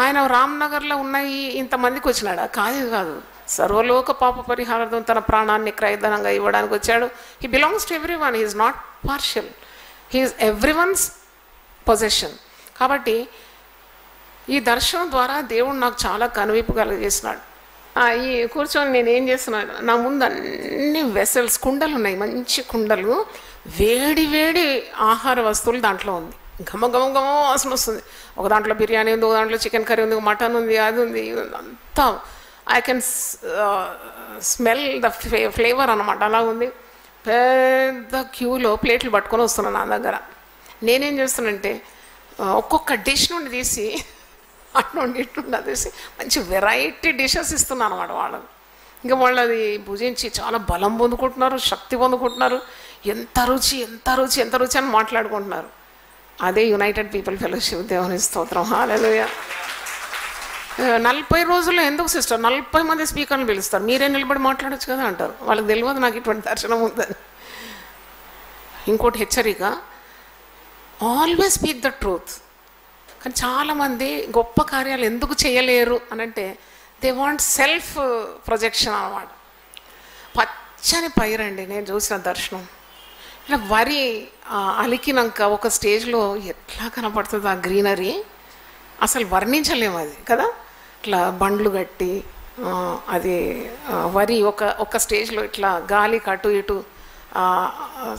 ఆయన రామ్నగర్లో ఉన్న ఇంతమందికి వచ్చినాడా? కాదు. సర్వలోక పాప పరిహారార్థం తన ప్రాణాన్ని క్రయధనంగా ఇవ్వడానికి వచ్చాడు. He belongs to every one. He's not partial. He's every one's possession. కాబట్టి ఈ దర్శనం ద్వారా దేవుడు నాకు చాలా కనువిప్పు కలిగజేసినాడు. ఈ కూర్చొని నేను ఏం చేస్తున్నాను, నా ముందు అన్ని వెసల్స్, కుండలు ఉన్నాయి, మంచి కుండలు, వేడి వేడి ఆహార వస్తువులు దాంట్లో ఉంది. ఘమ వాసన వస్తుంది. ఒక దాంట్లో బిర్యానీ ఉంది, ఒక దాంట్లో చికెన్ కర్రీ ఉంది, మటన్ ఉంది, అది ఉంది, అంతా I can smell the flavour అనమాట. అలా ఉంది. పెద్ద క్యూలో ప్లేట్లు పట్టుకొని వస్తున్నాను నా దగ్గర. నేనేం చేస్తానంటే ఒక్కొక్క డిష్ నుండి తీసి అట్నుండి ఇట్నుండి తీసి మంచి వెరైటీ డిషెస్ ఇస్తున్నాను అనమాట వాళ్ళకి. ఇంకా వాళ్ళు అది భుజించి చాలా బలం పొందుకుంటున్నారు, శక్తి పొందుకుంటున్నారు. ఎంత రుచి అని మాట్లాడుకుంటున్నారు. అదే యునైటెడ్ పీపుల్ ఫెలోషిప్. దేవుని స్తోత్రం. హల్లెలూయా. 40 రోజుల్లో ఎందుకు సిస్టర్ 40 మంది స్పీకర్లు పిలుస్తారు, మీరే నిలబడి మాట్లాడచ్చు కదా అంటారు. వాళ్ళకి తెలియదు నాకు ఇటువంటి దర్శనం ఉందని. ఇంకోటి హెచ్చరిక, ఆల్వేస్ స్పీక్ ద ట్రూత్. కానీ చాలామంది గొప్ప కార్యాలు ఎందుకు చేయలేరు అని అంటే దే వాంట్ సెల్ఫ్ ప్రొజెక్షన్ అన్నమాట. పచ్చని పైరండి నేను చూసిన దర్శనం. ఇలా వరి అలికినాక ఒక స్టేజ్లో ఎట్లా కనపడుతుంది ఆ గ్రీనరీ, అసలు వర్ణించలేము అది కదా. ఇట్లా బండ్లు కట్టి అది వరి ఒక స్టేజ్లో ఇట్లా గాలి అటు ఇటు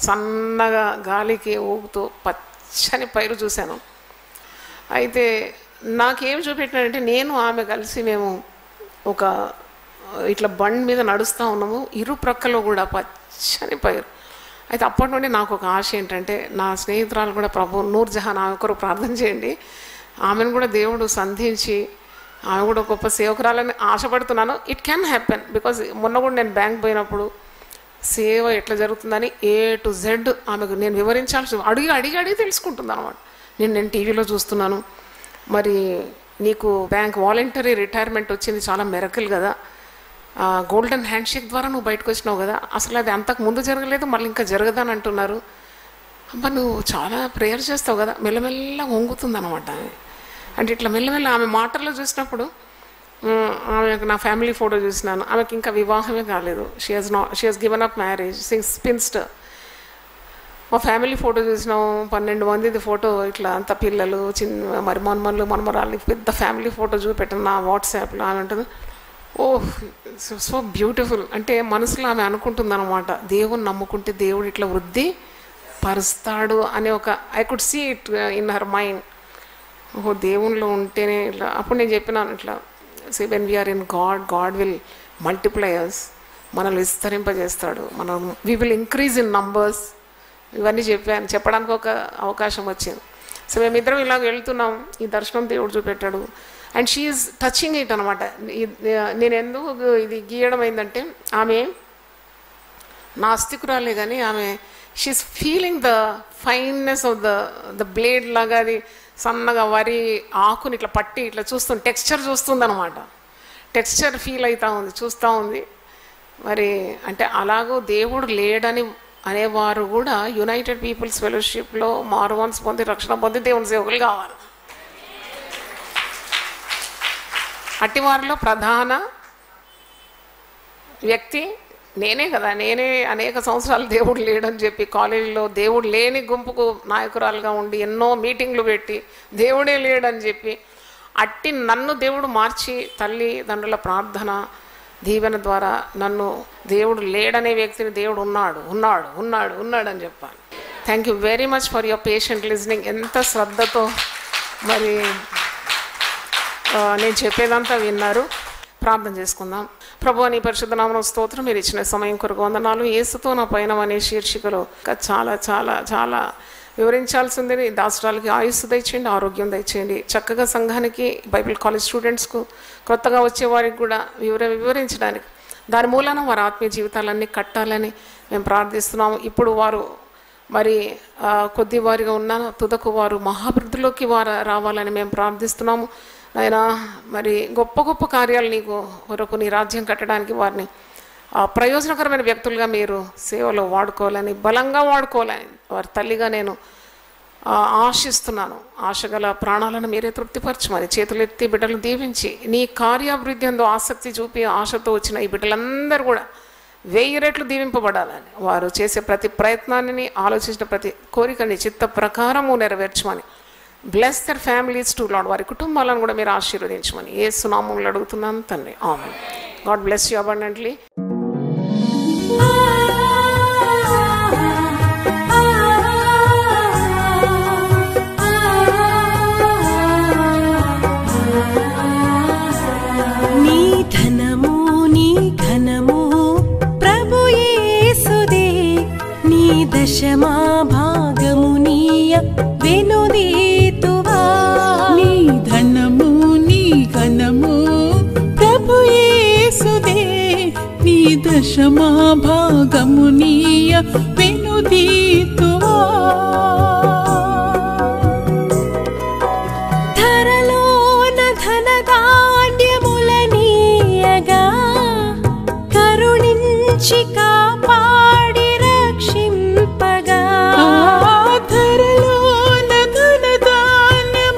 సన్నగా గాలికి ఊగుతూ పచ్చని పైరు చూశాను. అయితే నాకేం చూపెట్టినాడంటే, నేను ఆమె కలిసి మేము ఒక ఇట్లా బండ్ మీద నడుస్తూ ఉన్నాము, ఇరు ప్రక్కలో కూడా పచ్చని పైరు. అయితే అప్పటి నుండి నాకు ఒక ఆశ ఏంటంటే, నా స్నేహితురాలు కూడా ప్రభు నూర్జహాన్, ఆమె కొరకు ప్రార్థన చేయండి, ఆమెను కూడా దేవుడు సంధించి ఆమె కూడా గొప్ప సేవకురాలని ఆశపడుతున్నాను. It can happen. బికాజ్ మొన్న కూడా నేను బ్యాంక్ పోయినప్పుడు సేవ ఎట్లా జరుగుతుందని A to Z ఆమెకు నేను వివరించాల్సి అడిగి తెలుసుకుంటుంది అనమాట. నేను టీవీలో చూస్తున్నాను, మరి నీకు బ్యాంక్ వాలంటరీ రిటైర్మెంట్ వచ్చింది, చాలా మెరకల్ కదా, గోల్డెన్ హ్యాండ్ షేక్ ద్వారా నువ్వు బయటకు వచ్చినావు కదా, అసలు అది అంతకు ముందు జరగలేదు, మళ్ళీ ఇంకా జరగదని అంటున్నారు. అబ్బా నువ్వు చాలా ప్రేయర్ చేస్తావు కదా. మెల్లమెల్ల వంగుతుంది అనమాట. అంటే ఇట్లా మెల్లమెల్ల ఆమె మాటల్లో చూసినప్పుడు, ఆమెకు నా ఫ్యామిలీ ఫోటో చూసినాను, ఆమెకి ఇంకా వివాహమే కాలేదు. She has given up marriage, spinster. మా ఫ్యామిలీ ఫోటో చూసినాం, 12 మందిది ఫోటో, ఇట్లా అంత పిల్లలు, చిన్న మరి మనమరాళ్ళు, పెద్ద ఫ్యామిలీ ఫోటో చూపెట్టాను నా వాట్సాప్లో. ఆమె ఉంటుంది, ఓహ్ సో బ్యూటిఫుల్. అంటే మనసులో ఆమె అనుకుంటుంది అనమాట, దేవుని నమ్ముకుంటే దేవుడు ఇట్లా వృద్ధి పరుస్తాడు అనే ఒక I could see it in her mind. ఓహో దేవునిలో ఉంటేనే ఇట్లా. అప్పుడు నేను చెప్పినాను ఇట్లా, see when we are in God will multiply us, మనల్ని విస్తరింపజేస్తాడు, we will increase in numbers. ఇవన్నీ చెప్పడానికి ఒక అవకాశం వచ్చింది. సో మేమిద్దరం ఇలాగ వెళ్తున్నాం, ఈ దర్శనం దేవుడు చూపెట్టాడు. And she is touching it అనమాట. నేను ఎందుకు ఇది గీయడం అయిందంటే, ఆమె నాస్తికురాలే కానీ ఆమె she's feeling the fineness of the blade లాగా, అది సన్నగా వరి ఆకుని ఇట్లా పట్టి ఇట్లా చూస్తుంది, టెక్స్చర్ చూస్తుంది అనమాట. టెక్స్చర్ ఫీల్ అవుతూ ఉంది, చూస్తూ ఉంది. మరి అంటే అలాగూ దేవుడు లేడని అనేవారు కూడా యునైటెడ్ పీపుల్స్ ఫెలోషిప్లో మారువన్స్ పొంది రక్షణ పొంది దేవుని సేవకులు కావాలి. అట్టి వారిలో ప్రధాన వ్యక్తి నేనే అనేక సంవత్సరాలు దేవుడు లేడని చెప్పి కాలేజీలో దేవుడు లేని గుంపుకు నాయకురాలుగా ఉండి ఎన్నో మీటింగ్లు పెట్టి దేవుడే లేడని చెప్పి అట్టి నన్ను దేవుడు మార్చి తల్లిదండ్రుల ప్రార్థన దీవెన ద్వారా నన్ను దేవుడు లేడనే వ్యక్తిని దేవుడు ఉన్నాడు అని చెప్పాను. Thank you very much for your patient listening. ఎంత శ్రద్ధతో మరి నేను చెప్పేదంతా విన్నారు. ప్రార్థన చేసుకుందాం. ప్రభువా, నీ పరిశుద్ధ నామమున స్తోత్రం. మీరు ఇచ్చిన సమయం కొరకు వందనాలు. యేసుతో నా పయనం అనే శీర్షికలో చాలా చాలా చాలా వివరించాల్సింది. దాసరాలకి ఆయుస్సు దయచేయండి, ఆరోగ్యం దయచేయండి. చక్కగా సంఘానికి, బైబిల్ కాలేజ్ స్టూడెంట్స్కు, కొత్తగా వచ్చే వారికి కూడా వివరించడానికి, దాని మూలాన వారి ఆత్మీయ జీవితాలన్నీ కట్టాలని మేము ప్రార్థిస్తున్నాము. ఇప్పుడు వారు మరి కొద్ది వారిగా ఉన్న తుదకు వారు మహాభివృద్ధిలోకి వారు రావాలని మేము ప్రార్థిస్తున్నాము. ఆయన మరి గొప్ప గొప్ప కార్యాలు నీకు కొరకు నీ రాజ్యం కట్టడానికి వారిని ప్రయోజనకరమైన వ్యక్తులుగా మీరు సేవలో వాడుకోవాలని, బలంగా వాడుకోవాలని వారి తల్లిగా నేను ఆశిస్తున్నాను. ఆశగల ప్రాణాలను మీరే తృప్తిపరచమని చేతులెత్తి బిడ్డలను దీవించి నీ కార్యాభివృద్ధి అందు ఆసక్తి చూపి ఆశతో వచ్చిన ఈ బిడ్డలందరూ కూడా 1000 రెట్లు దీవింపబడాలని, వారు చేసే ప్రతి ప్రయత్నాన్ని, ఆలోచించిన ప్రతి కోరికని చిత్త ప్రకారము నెరవేర్చమని, bless their families to Lord, వారి కుటుంబాలను కూడా మీరు ఆశీర్వదించమని యేసు నామములో అడుగుతున్నాను తండ్రి, ఆమేన్. God bless you abundantly. నీ ధనము నీ ఘనము ప్రభు యేసుదే, నీ దశమా భాగము నీయ వెనుదీతువా. నీ ధనము నీ ఘనము ప్రభు యేసుదే, నీ దశమా భాగము నీయ వెనుదీతువా. ధరలోన ధనధాన్యములనీయగా కరుణించి కాపాడి రక్షింపగా. ధరలోన ధనధాన్యములనీయగా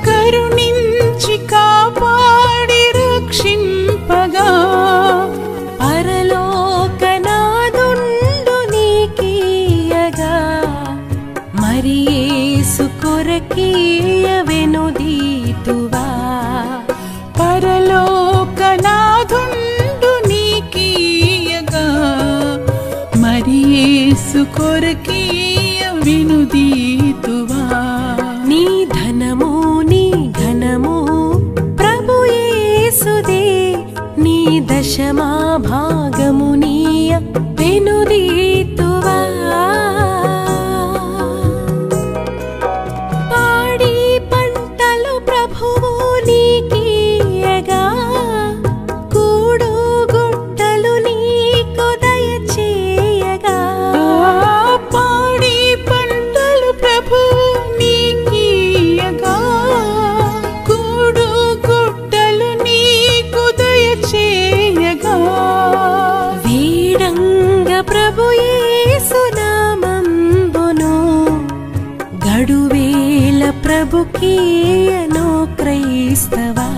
కరుణించి కాపాడి రక్షింపగా. పరలోకనాదుండు నీకీయగా మరి యేసు కొరకీయ వెనుదీతువా. పరలోకనాథుండు నీకీయగా మరి యేసు కొరకీయ వెనుదీతువా. నీ ధనము నీ ఘనము ప్రభు యేసుదే, నీ దశమా భాగము నీయ వెనుదీతువా. పాడి పంటలు ప్రభువు నీకీయగా కూడు గుట్టలు నీకు దయచేయగా. పాడి పంటలు ప్రభు నీకీయగా కూడు గుట్టలు నీకు దయచేయగా. వీడంగ ప్రభు యేసు నామంబును గడువేల ప్రభుకీయను క్రైస్తవా.